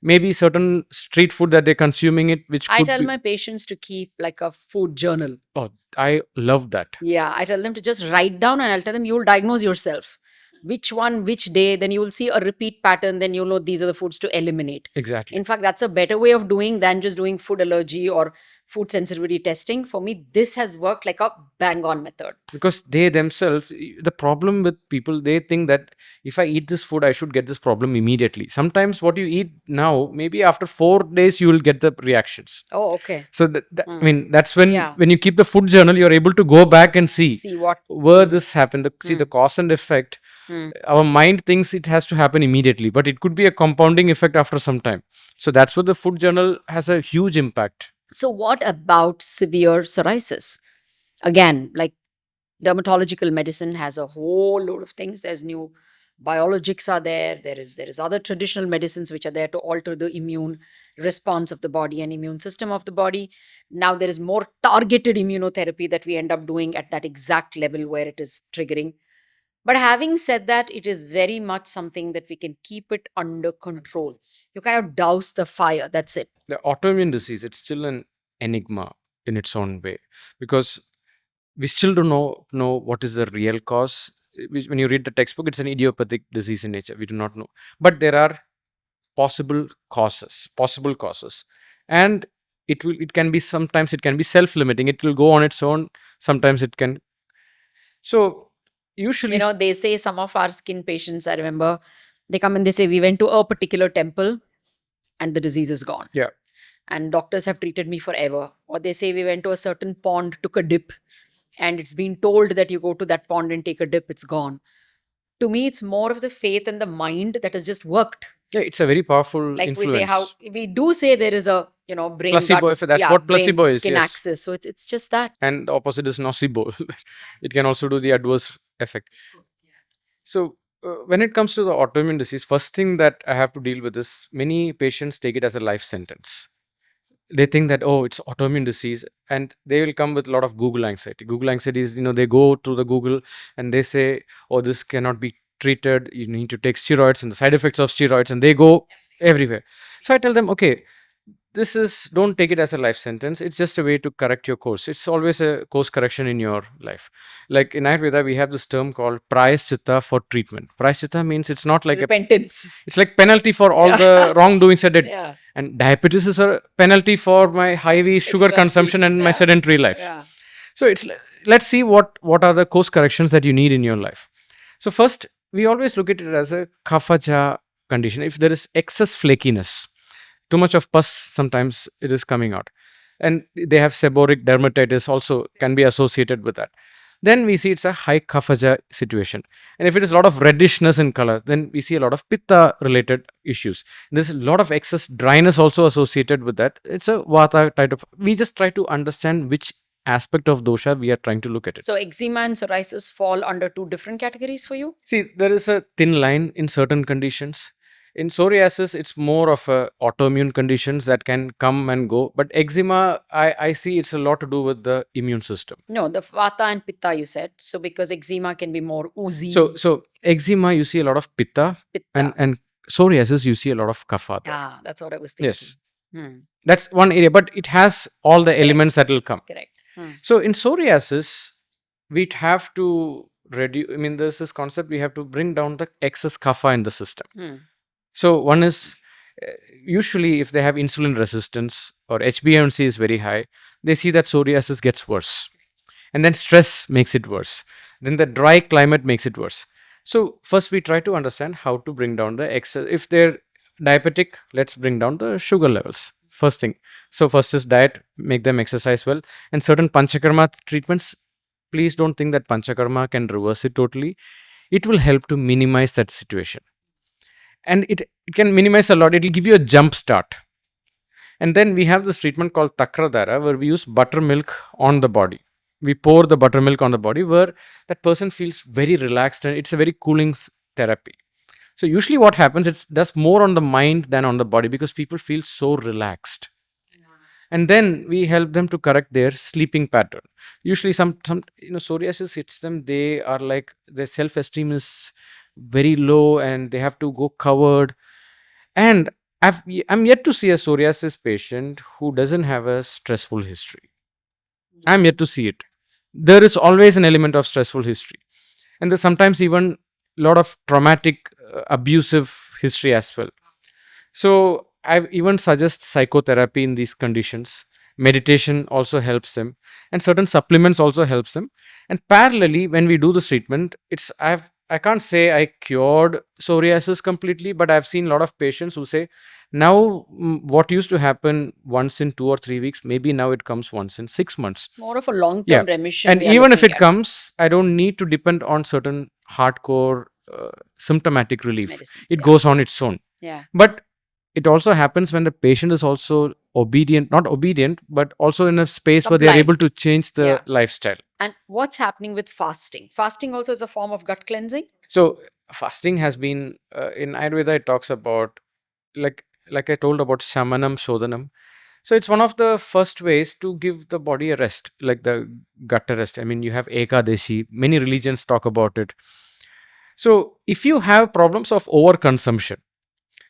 maybe certain street food that they're consuming it, which I tell my patients to keep like a food journal. Oh, I love that. Yeah, I tell them to just write down, and I'll tell them you'll diagnose yourself. Which one, which day, then you will see a repeat pattern, then you'll know these are the foods to eliminate. Exactly. In fact, that's a better way of doing than just doing food allergy or food sensitivity testing. For me, this has worked like a bang on method. Because they themselves, the problem with people, they think that if I eat this food, I should get this problem immediately. Sometimes what you eat now, maybe after 4 days, you will get the reactions. Oh, okay. So I mean, that's when you keep the food journal, you're able to go back and see what where this happened, see the cause and effect. Our mind thinks it has to happen immediately, but it could be a compounding effect after some time. So that's what the food journal has a huge impact. So, what about severe psoriasis? Again, like dermatological medicine has a whole load of things. There's new biologics are there. There is other traditional medicines which are there to alter the immune response of the body and immune system of the body. Now there is more targeted immunotherapy that we end up doing at that exact level where it is triggering. But having said that, it is very much something that we can keep it under control. You kind of douse the fire. That's it. The autoimmune disease, it's still an enigma in its own way, because we still don't know what is the real cause. When you read the textbook, it's an idiopathic disease in nature. We do not know. But there are possible causes, and it can be, sometimes it can be self-limiting. It will go on its own. Sometimes it can. So usually, You know, they say some of our skin patients, I remember, they come and they say, we went to a particular temple and the disease is gone. yeah, And doctors have treated me forever. Or they say, we went to a certain pond, took a dip, and it's been told that you go to that pond and take a dip, it's gone. To me, it's more of the faith and the mind that has just worked. yeah, it's a very powerful Like influence. we say, how we do say there is a brain Placebo gut, effect, that's what brain placebo is, skin yes. axis. So it's just that. And the opposite is nocebo. It can also do the adverse effect. So when it comes to the autoimmune disease, first thing that I have to deal with is many patients take it as a life sentence. They think that, oh, it's autoimmune disease, and they will come with a lot of Google anxiety. Google anxiety is, they go to the Google and they say, oh, this cannot be treated. You need to take steroids and the side effects of steroids, and they go everywhere. So I tell them, okay, don't take it as a life sentence. It's just a way to correct your course. It's always a course correction in your life. Like in Ayurveda, we have this term called prayaschitta for treatment. Prayaschitta means it's not like Repentance. it's like penalty for all the wrongdoings I did. Yeah. And diabetes is a penalty for my high sugar Extra consumption sweet, and my yeah. sedentary life. Yeah. So let's see what are the course corrections that you need in your life. So first, we always look at it as a kaphaja condition. If there is excess flakiness, too much of pus, sometimes it is coming out, and they have seborrheic dermatitis also can be associated with that. Then we see it's a high kaphaja situation. And if it is a lot of reddishness in color, then we see a lot of pitta related issues. There's a lot of excess dryness also associated with that. It's a vata type of, we just try to understand which aspect of dosha we are trying to look at it. So eczema and psoriasis fall under two different categories for you? See, there is a thin line in certain conditions. In psoriasis, it's more of a autoimmune conditions that can come and go. But eczema, I see it's a lot to do with the immune system. No, the vata and pitta you said. So because eczema can be more oozy. So eczema, you see a lot of pitta, and psoriasis, you see a lot of kapha. Yeah, that's what I was thinking. Yes. That's one area, but it has all the elements that will come. Correct. So in psoriasis, we'd have to reduce, there's this concept, we have to bring down the excess kapha in the system. So one is, usually if they have insulin resistance or HbA1c is very high, they see that psoriasis gets worse. And then stress makes it worse. Then the dry climate makes it worse. So first we try to understand how to bring down the excess. If they're diabetic, let's bring down the sugar levels. First thing. So first is diet, make them exercise well. And certain panchakarma treatments, please don't think that panchakarma can reverse it totally. It will help to minimize that situation. And it can minimize a lot. It will give you a jump start. And then we have this treatment called Takradara, where we use buttermilk on the body. We pour the buttermilk on the body where that person feels very relaxed, and it's a very cooling therapy. So usually what happens, it does more on the mind than on the body because people feel so relaxed. And then we help them to correct their sleeping pattern. Usually some psoriasis hits them, they are like, their self-esteem is very low and they have to go covered. And I'm yet to see a psoriasis patient who doesn't have a stressful history. I'm yet to see it. There is always an element of stressful history. And there's sometimes even a lot of traumatic, abusive history as well. So I even suggest psychotherapy in these conditions. Meditation also helps them, and certain supplements also helps them. And parallelly, when we do this treatment, I can't say I cured psoriasis completely, but I've seen a lot of patients who say, now what used to happen once in 2 or 3 weeks, maybe now it comes once in 6 months. More of a long-term remission. And even if it comes, I don't need to depend on certain hardcore symptomatic relief. Medicines, It yeah. goes on its own. Yeah. But it also happens when the patient is also obedient, not obedient, but also in a space where they are Compliant. able to change the Yeah. lifestyle. And what's happening with fasting? Fasting also is a form of gut cleansing? So fasting has been in Ayurveda. It talks about like I told about shamanam shodhanam. So it's one of the first ways to give the body a rest, like the gut rest. I mean, you have Ekadashi. Many religions talk about it. So if you have problems of overconsumption,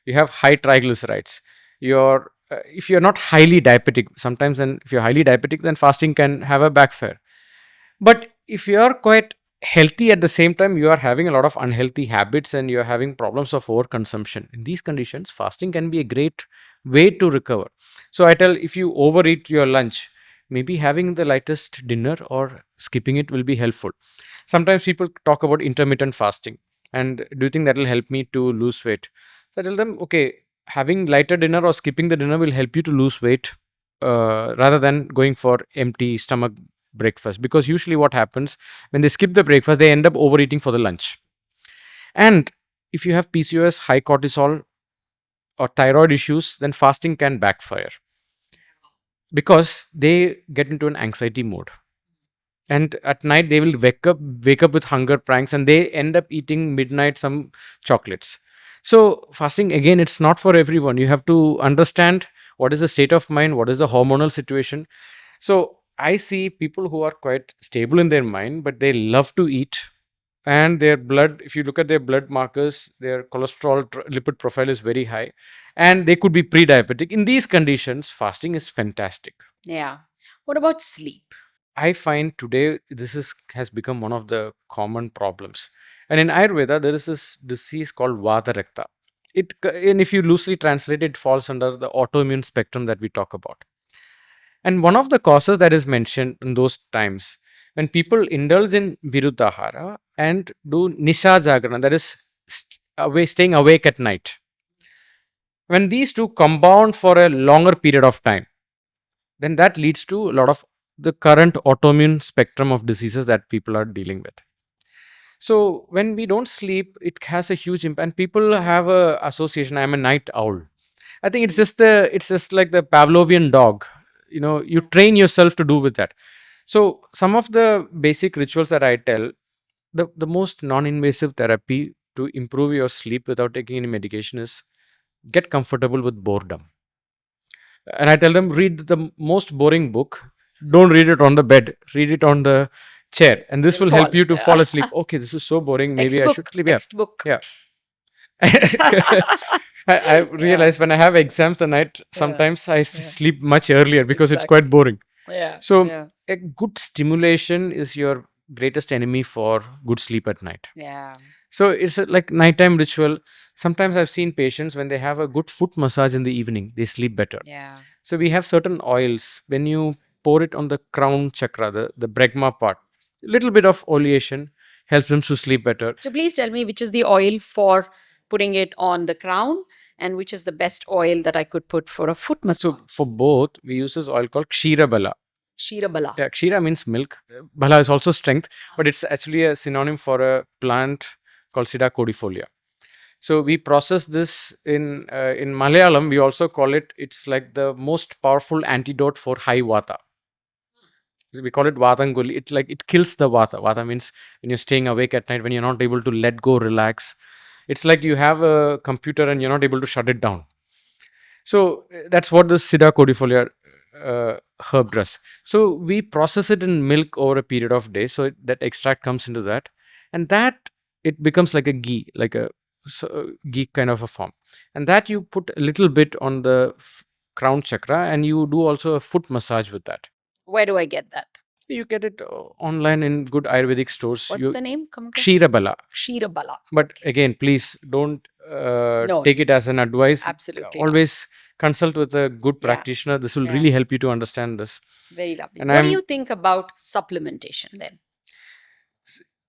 you have high triglycerides, you're if you're not highly diabetic, sometimes then if you're highly diabetic, then fasting can have a backfire. But if you are quite healthy at the same time, you are having a lot of unhealthy habits and you are having problems of overconsumption. In these conditions, fasting can be a great way to recover. So I tell, if you overeat your lunch, maybe having the lightest dinner or skipping it will be helpful. Sometimes people talk about intermittent fasting, and do you think that will help me to lose weight? So I tell them, okay, having lighter dinner or skipping the dinner will help you to lose weight rather than going for empty stomach breakfast, because usually what happens when they skip the breakfast, they end up overeating for the lunch. And if you have PCOS, high cortisol, or thyroid issues, then fasting can backfire because they get into an anxiety mode, and at night they will wake up with hunger pranks, and they end up eating midnight some chocolates. So fasting, again, it's not for everyone. You have to understand what is the state of mind, what is the hormonal situation. So I see people who are quite stable in their mind, but they love to eat, and their blood, if you look at their blood markers, their cholesterol lipid profile is very high, and they could be pre-diabetic. In these conditions, fasting is fantastic. Yeah. What about sleep? I find today has become one of the common problems. And in Ayurveda, there is this disease called Vata Rakta. And if you loosely translate it, falls under the autoimmune spectrum that we talk about. And one of the causes that is mentioned in those times, when people indulge in Viruddhahara and do Nisha Jagrana, that is staying awake at night. When these two compound for a longer period of time, then that leads to a lot of the current autoimmune spectrum of diseases that people are dealing with. So when we don't sleep, it has a huge impact. And people have a association. I'm a night owl. I think it's just like the Pavlovian dog. You train yourself to do with that. So some of the basic rituals that I tell, the most non-invasive therapy to improve your sleep without taking any medication is get comfortable with boredom. And I tell them, read the most boring book. Don't read it on the bed. Read it on the chair, and this will help you to fall asleep. Okay, this is so boring. Maybe I should sleep. Yeah, Textbook. yeah. I realize when I have exams at night, sometimes I sleep much earlier because it's quite boring. Yeah. So a good stimulation is your greatest enemy for good sleep at night. Yeah. So it's like nighttime ritual. Sometimes I've seen patients, when they have a good foot massage in the evening, they sleep better. Yeah. So we have certain oils. When you pour it on the crown chakra, the bregma part, little bit of oleation helps them to sleep better. So please tell me which is the oil for putting it on the crown and which is the best oil that I could put for a foot massage. So for both, we use this oil called Kshira Bala. Shira Bala. Yeah, Kshira means milk. Bala is also strength, but it's actually a synonym for a plant called Sida codifolia. So we process this in Malayalam. We also call it. It's like the most powerful antidote for high vata. We call it Vatanguli. It kills the vata. Vata means when you're staying awake at night, when you're not able to let go, relax. It's like you have a computer and you're not able to shut it down. So that's what the Sida codifolia herb does. So we process it in milk over a period of days. So that extract comes into that, and that it becomes like a ghee, like a ghee kind of a form. And that you put a little bit on the crown chakra, and you do also a foot massage with that. Where do I get that? You get it online in good Ayurvedic stores. What's the name? Kshira Bala. Kshira Bala. But again, please don't take it as an advice. Absolutely. Always consult with a good practitioner. This will really help you to understand this. Very lovely. And what do you think about supplementation then?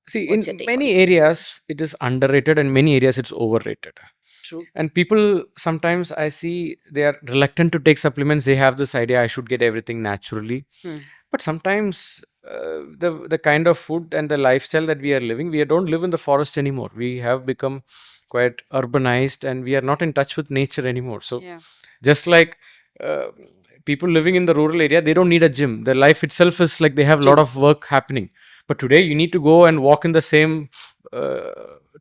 See, in many areas, it is underrated, and many areas, it's overrated. True. And people, sometimes I see they are reluctant to take supplements. They have this idea, I should get everything naturally. But sometimes the kind of food and the lifestyle that we are living, we don't live in the forest anymore. We have become quite urbanized, and we are not in touch with nature anymore. So just like uh, people living in the rural area, they don't need a gym. Their life itself is like they have a lot of work happening. But today you need to go and walk in the same uh,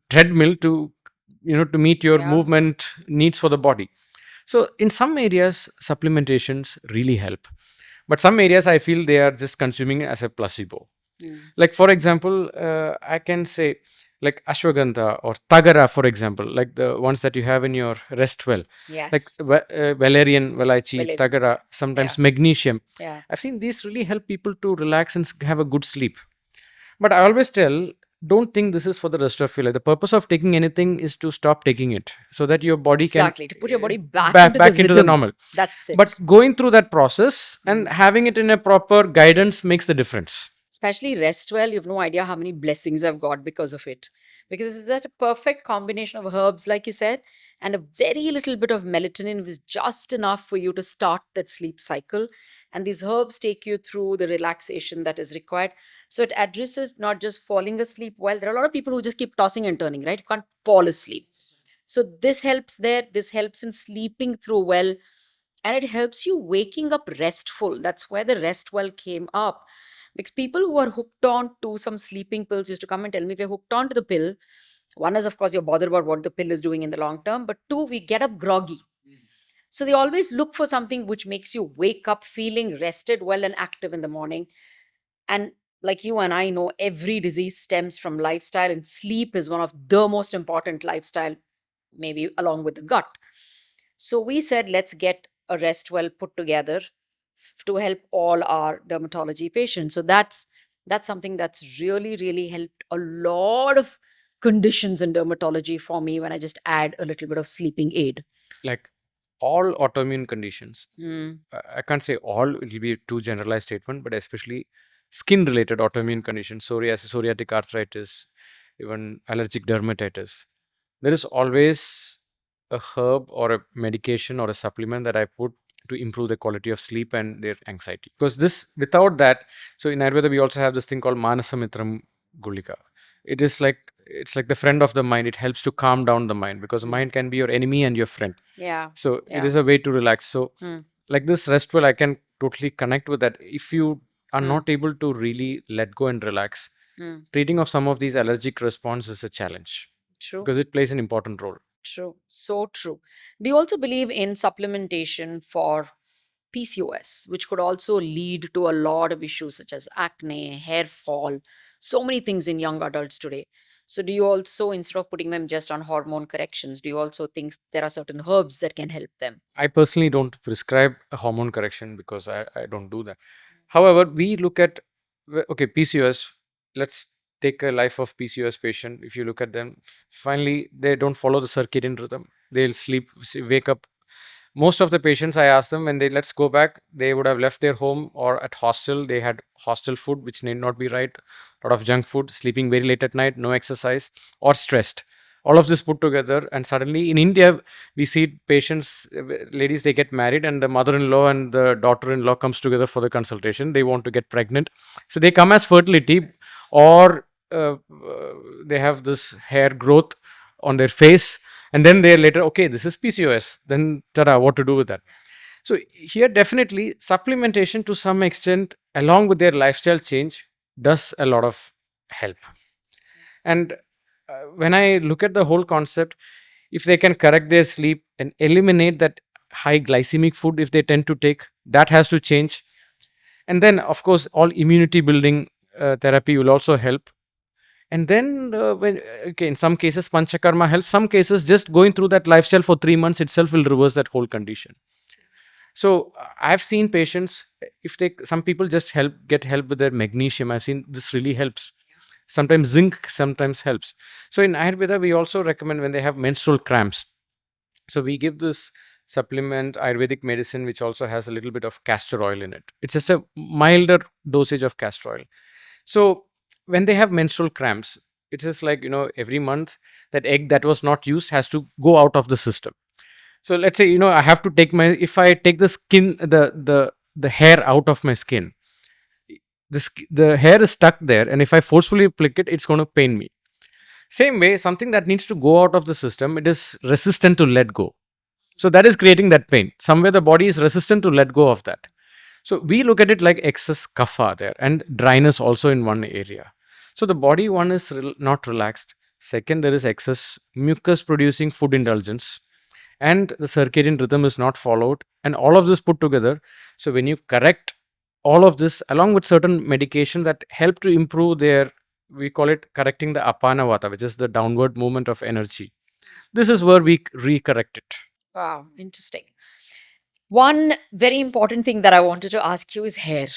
treadmill to to meet your movement needs for the body. So in some areas supplementations really help, but some areas I feel they are just consuming as a placebo. Like for example, I can say like ashwagandha or tagara, for example, like the ones that you have in your rest well, like valerian, velaichi, tagara, sometimes magnesium. I've seen these really help people to relax and have a good sleep. But I always tell, don't think this is for the rest of your life. The purpose of taking anything is to stop taking it, so that your body can to put your body back, back into the normal. That's it. But going through that process and having it in a proper guidance makes the difference. Especially rest well, you have no idea how many blessings I've got because of it. Because it's that a perfect combination of herbs, like you said, and a very little bit of melatonin, which is just enough for you to start that sleep cycle. And these herbs take you through the relaxation that is required. So it addresses not just falling asleep well. There are a lot of people who just keep tossing and turning, right? You can't fall asleep. So this helps there. This helps in sleeping through well. And it helps you waking up restful. That's where the rest well came up. Because people who are hooked on to some sleeping pills used to come and tell me, we're hooked on to the pill. One is, of course, you're bothered about what the pill is doing in the long term. But two, we get up groggy. So they always look for something which makes you wake up feeling rested, well, and active in the morning. And like you and I know, every disease stems from lifestyle, and sleep is one of the most important lifestyle, maybe along with the gut. So we said, let's get a rest well put together to help all our dermatology patients. So that's something that's really helped a lot of conditions in dermatology for me when I just add a little bit of sleeping aid. Like all autoimmune conditions, I can't say all, it will be a too generalized statement, but especially skin related autoimmune conditions, psoriasis, psoriatic arthritis, even allergic dermatitis, there is always a herb or a medication or a supplement that I put to improve the quality of sleep and their anxiety. Because this, without that, so in Ayurveda, we also have this thing called Manasamitram Gulika. It is like, it's like the friend of the mind. It helps to calm down the mind, because the mind can be your enemy and your friend. So it is a way to relax. So like this restful, I can totally connect with that. If you are not able to really let go and relax, treating of some of these allergic response is a challenge. True. Because it plays an important role. True. So true. Do you also believe in supplementation for PCOS, which could also lead to a lot of issues such as acne, hair fall, so many things in young adults today? So do you also, instead of putting them just on hormone corrections, do you also think there are certain herbs that can help them? I personally don't prescribe a hormone correction because I don't do that. However, we look at, okay, PCOS, let's take a life of PCOS patient. If you look at them, finally, they don't follow the circadian rhythm. They'll sleep, wake up. Most of the patients, I ask them, when they let's go back, they would have left their home or at hostel. They had hostel food, which need not be right. A lot of junk food, sleeping very late at night, no exercise, or stressed. All of this put together, and suddenly in India, we see patients, ladies, they get married, and the mother-in-law and the daughter-in-law comes together for the consultation. They want to get pregnant, so they come as fertility, or they have this hair growth on their face, and then they later, okay, this is PCOS. Then, tada, what to do with that? So here, definitely, supplementation to some extent, along with their lifestyle change, does a lot of help. And when I look at the whole concept, if they can correct their sleep and eliminate that high glycemic food if they tend to take, that has to change. And then, of course, all immunity building therapy will also help. And then, in some cases, Panchakarma helps. Some cases, just going through that lifestyle for 3 months itself will reverse that whole condition. So I've seen patients, if some people just get help with their magnesium. I've seen this really helps. Sometimes zinc sometimes helps. So in Ayurveda, we also recommend when they have menstrual cramps. So we give this supplement, Ayurvedic medicine, which also has a little bit of castor oil in it. It's just a milder dosage of castor oil. So when they have menstrual cramps, it is like, every month that egg that was not used has to go out of the system. So let's say, I have to take if I take the skin, the hair out of my skin, the hair is stuck there, and if I forcefully pluck it, it's going to pain me. Same way, something that needs to go out of the system, it is resistant to let go. So that is creating that pain. Somewhere the body is resistant to let go of that. So we look at it like excess kapha there, and dryness also in one area. So the body, one is not relaxed. Second, there is excess mucus producing food indulgence, and the circadian rhythm is not followed, and all of this put together. So when you correct all of this along with certain medication that help to improve their, we call it correcting the apana vata, which is the downward movement of energy. This is where we recorrect it. Wow, interesting. One very important thing that I wanted to ask you is hair.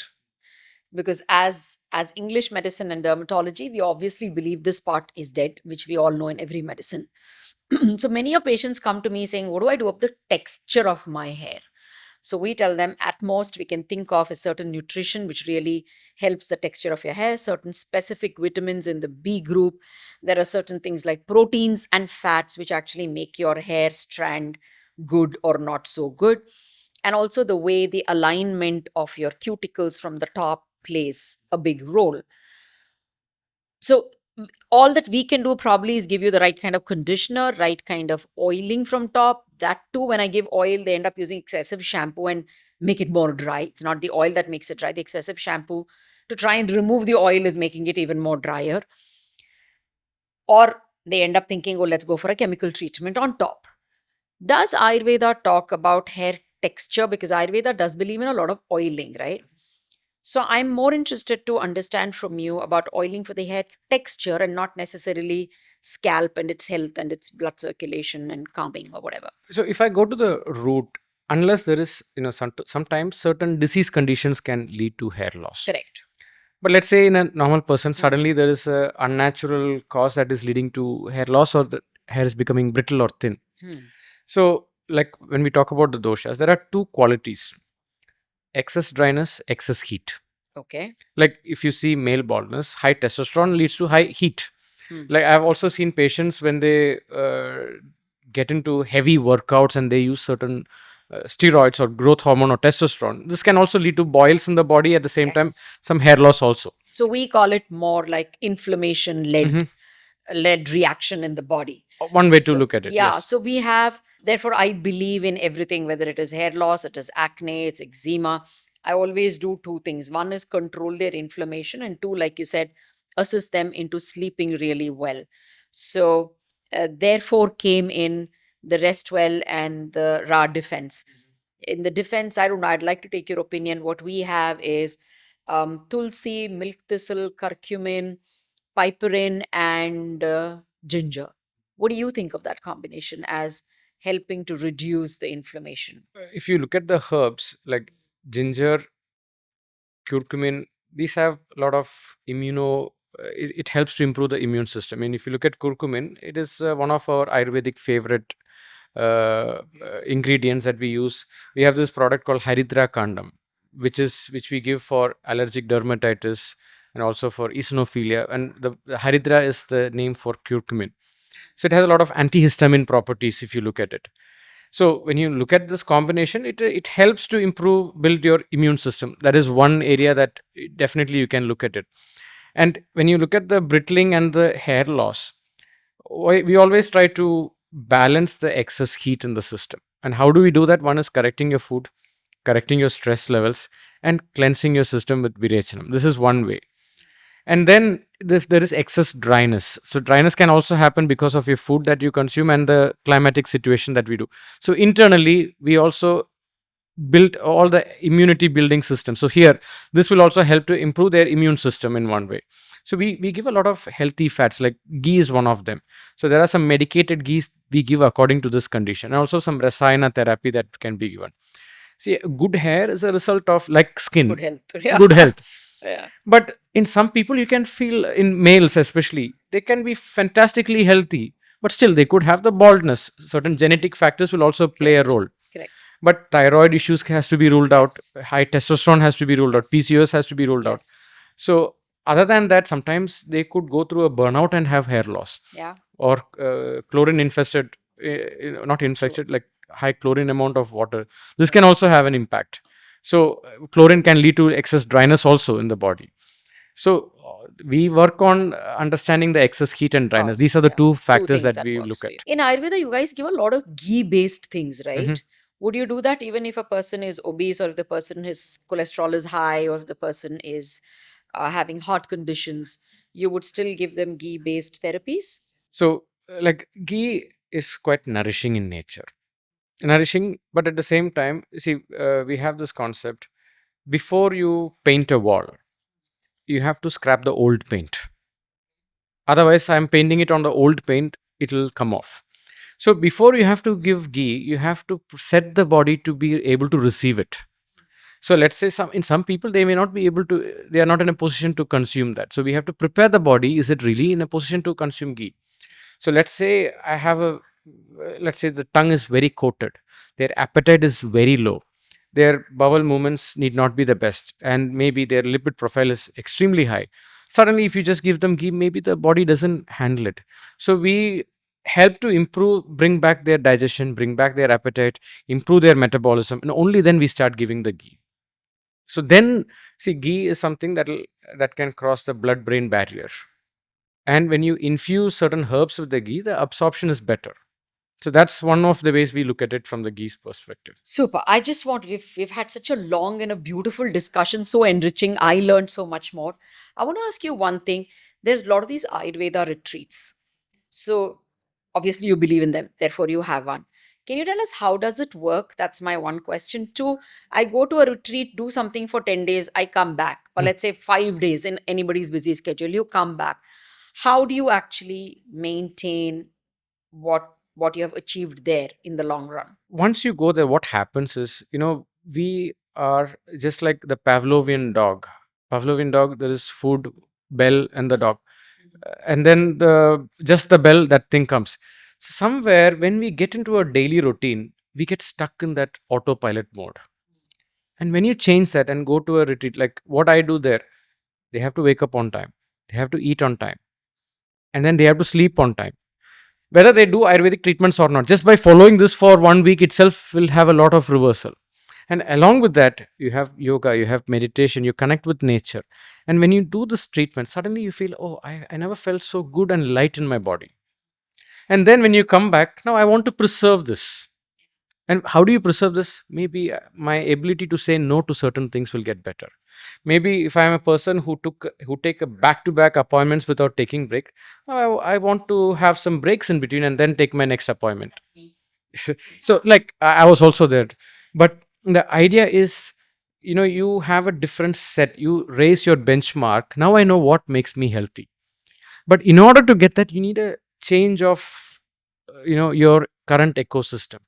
Because as English medicine and dermatology, we obviously believe this part is dead, which we all know in every medicine. So many of patients come to me saying, what do I do of the texture of my hair? So we tell them at most we can think of a certain nutrition which really helps the texture of your hair, certain specific vitamins in the B group. There are certain things like proteins and fats which actually make your hair strand good or not so good. And also the way the alignment of your cuticles from the top plays a big role. So all that we can do probably is give you the right kind of conditioner, right kind of oiling from top. That too, when I give oil, they end up using excessive shampoo and make it more dry. It's not the oil that makes it dry. The excessive shampoo to try and remove the oil is making it even more drier. Or they end up thinking, oh, let's go for a chemical treatment on top. Does Ayurveda talk about hair texture? Because Ayurveda does believe in a lot of oiling, right? So I'm more interested to understand from you about oiling for the hair texture and not necessarily scalp and its health and its blood circulation and calming or whatever. So if I go to the root, unless there is, sometimes certain disease conditions can lead to hair loss. Correct. But let's say in a normal person, suddenly there is a unnatural cause that is leading to hair loss, or the hair is becoming brittle or thin. So like when we talk about the doshas, there are two qualities: excess dryness, excess heat. Okay. Like if you see male baldness, high testosterone leads to high heat. Like I've also seen patients when they get into heavy workouts and they use certain steroids or growth hormone or testosterone. This can also lead to boils in the body, at the same time some hair loss also. So we call it more like inflammation led reaction in the body. One way to look at it. Yeah. Yes. So we have, therefore, I believe in everything, whether it is hair loss, it is acne, it's eczema. I always do two things. One is control their inflammation, and two, like you said, assist them into sleeping really well. So therefore came in the rest well and the Ra defense. In the defense, I don't know, I'd like to take your opinion. What we have is tulsi, milk thistle, curcumin, piperine, and ginger. What do you think of that combination as helping to reduce the inflammation? If you look at the herbs like ginger, curcumin, these have a lot of it helps to improve the immune system. I mean, if you look at curcumin, it is one of our Ayurvedic favorite ingredients that we use. We have this product called Haridra Kandam, which we give for allergic dermatitis and also for eosinophilia. And the Haridra is the name for curcumin. So it has a lot of antihistamine properties if you look at it. So when you look at this combination, it helps to build your immune system. That is one area that definitely you can look at it. And when you look at the brittling and the hair loss, we always try to balance the excess heat in the system. And how do we do that? One is correcting your food, correcting your stress levels, and cleansing your system with virachanam. This is one way. And then there is excess dryness. So dryness can also happen because of your food that you consume and the climatic situation that we do. So internally, we also build all the immunity building system. So here, this will also help to improve their immune system in one way. So we give a lot of healthy fats, like ghee is one of them. So there are some medicated ghees we give according to this condition, and also some rasayana therapy that can be given. See, good hair is a result of, like skin, Good health. Yeah. good health. Yeah. But in some people, you can feel, in males especially, they can be fantastically healthy, but still they could have the baldness. Certain genetic factors will also play a role. Correct. But thyroid issues has to be ruled out. High testosterone has to be ruled out. PCOS has to be ruled out. So other than that, sometimes they could go through a burnout and have hair loss. Yeah. Or chlorine infested, not infected, like high chlorine amount of water. This can also have an impact. So chlorine can lead to excess dryness also in the body. So we work on understanding the excess heat and dryness. These are the two factors that we look at. In Ayurveda, you guys give a lot of ghee-based things, right? Mhm. Would you do that even if a person is obese, or if the person his cholesterol is high, or if the person is having heart conditions? You would still give them ghee-based therapies? So, like ghee is quite nourishing in nature. Nourishing, but at the same time, see, we have this concept: before you paint a wall, you have to scrap the old paint. Otherwise, I'm painting it on the old paint, it'll come off. So, before you have to give ghee, you have to set the body to be able to receive it. So let's say some people, they may not be able to, they are not in a position to consume that. So we have to prepare the body. Is it really in a position to consume ghee? So let's say let's say the tongue is very coated, their appetite is very low, their bowel movements need not be the best, and maybe their lipid profile is extremely high. Suddenly, if you just give them ghee, maybe the body doesn't handle it. So we help to improve, bring back their digestion, bring back their appetite, improve their metabolism, and only then we start giving the ghee. So then, see, ghee is something that can cross the blood-brain barrier. And when you infuse certain herbs with the ghee, the absorption is better. So that's one of the ways we look at it from the ghee's perspective. Super. I just want, we've had such a long and a beautiful discussion, so enriching. I learned so much more. I want to ask you one thing. There's a lot of these Ayurveda retreats. So obviously you believe in them, therefore you have one. Can you tell us how does it work? That's my one question. Two, I go to a retreat, do something for 10 days, I come back. Or Hmm. let's say 5 days in anybody's busy schedule, you come back. How do you actually maintain what you have achieved there in the long run? Once you go there, what happens is, we are just like the Pavlovian dog. Pavlovian dog, there is food, bell, and the dog. And then just the bell, that thing comes. So somewhere when we get into a daily routine, we get stuck in that autopilot mode. And when you change that and go to a retreat, like what I do there, they have to wake up on time, they have to eat on time, and then they have to sleep on time. Whether they do Ayurvedic treatments or not, just by following this for 1 week itself will have a lot of reversal. And along with that, you have yoga, you have meditation, you connect with nature. And when you do this treatment, suddenly you feel, oh, I never felt so good and light in my body. And then when you come back, now I want to preserve this. And how do you preserve this? Maybe my ability to say no to certain things will get better. Maybe if I am a person who take a back-to-back appointments without taking break, I want to have some breaks in between and then take my next appointment. So like I was also there, but the idea is, you have a different set. You raise your benchmark. Now I know what makes me healthy. But in order to get that, you need a change of your current ecosystem.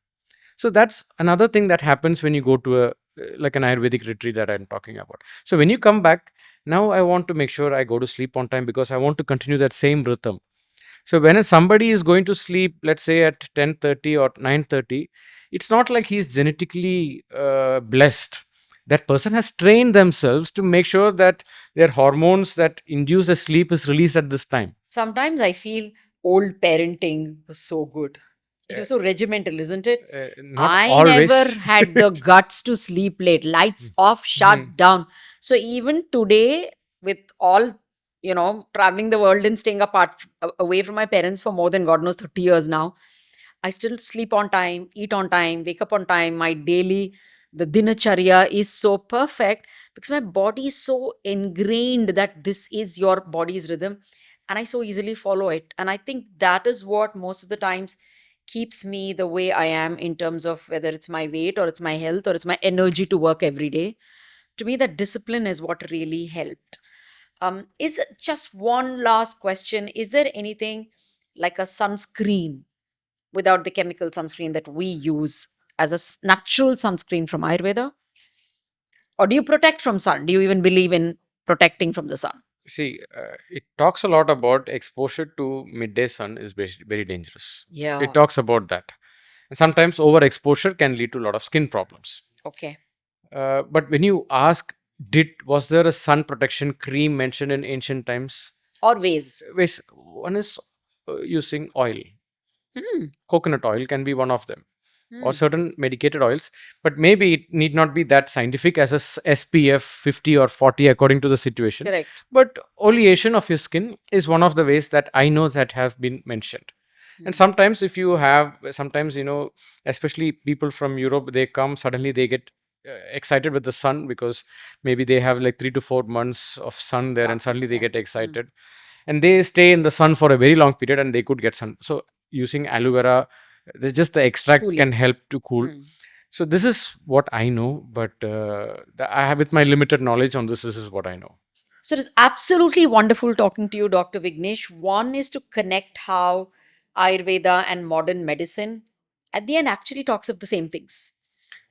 So that's another thing that happens when you go to a like an Ayurvedic retreat that I'm talking about. So when you come back, now I want to make sure I go to sleep on time because I want to continue that same rhythm. So when somebody is going to sleep, let's say at 10:30 or 9:30, it's not like he's genetically blessed. That person has trained themselves to make sure that their hormones that induce a sleep is released at this time. Sometimes I feel old parenting was so good. It was so regimental, isn't it? Not I always. never had the guts to sleep late. Lights off, shut down. So even today, with all, traveling the world and staying away from my parents for more than God knows 30 years now, I still sleep on time, eat on time, wake up on time. The dinacharya is so perfect because my body is so ingrained that this is your body's rhythm, and I so easily follow it. And I think that is what most of the times keeps me the way I am in terms of whether it's my weight or it's my health or it's my energy to work every day. To me, that discipline is what really helped. Is just one last question. Is there anything like a sunscreen without the chemical sunscreen that we use as a natural sunscreen from Ayurveda? Or do you protect from sun? Do you even believe in protecting from the sun? See, it talks a lot about exposure to midday sun is very dangerous. Yeah. It talks about that. And sometimes overexposure can lead to a lot of skin problems. Okay. But when you ask, was there a sun protection cream mentioned in ancient times? Always. One is using oil. Hmm. Coconut oil can be one of them. or certain medicated oils, but maybe it need not be that scientific as a SPF 50 or 40 according to the situation. Correct. But oleation of your skin is one of the ways that I know that have been mentioned. And sometimes if you have, sometimes, especially people from Europe, they come, suddenly they get excited with the sun because maybe they have like 3 to 4 months of sun there, and suddenly they get excited. And they stay in the sun for a very long period and they could get sun. So using aloe vera, there's just the extract Cooling. can help to cool. So this is what I know, but I have, with my limited knowledge on this is what I know. So it is absolutely wonderful talking to you, Dr. Vignesh. One is to connect how Ayurveda and modern medicine at the end actually talks of the same things.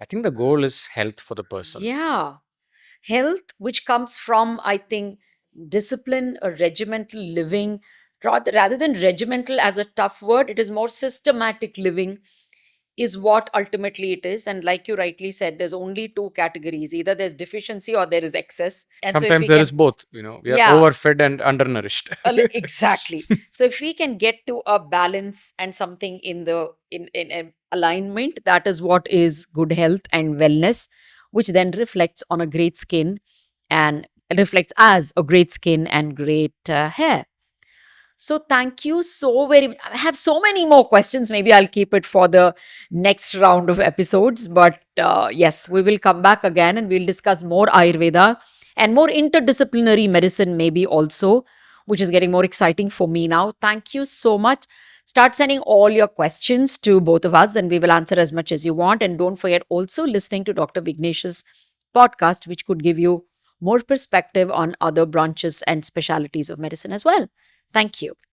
I think the goal is health for the person. Yeah. Health, which comes from, I think, discipline, a regimental living. Rather than regimental as a tough word, it is more systematic living, is what ultimately it is. And like you rightly said, there's only two categories: either there's deficiency or there is excess. And Sometimes there is both, we are overfed and undernourished. Exactly. So if we can get to a balance and something in an alignment, that is what is good health and wellness, which then reflects on a great skin and reflects as a great skin and great hair. So thank you so very much. I have so many more questions. Maybe I'll keep it for the next round of episodes. But yes, we will come back again and we'll discuss more Ayurveda and more interdisciplinary medicine maybe also, which is getting more exciting for me now. Thank you so much. Start sending all your questions to both of us and we will answer as much as you want. And don't forget also listening to Dr. Vignesh's podcast, which could give you more perspective on other branches and specialities of medicine as well. Thank you.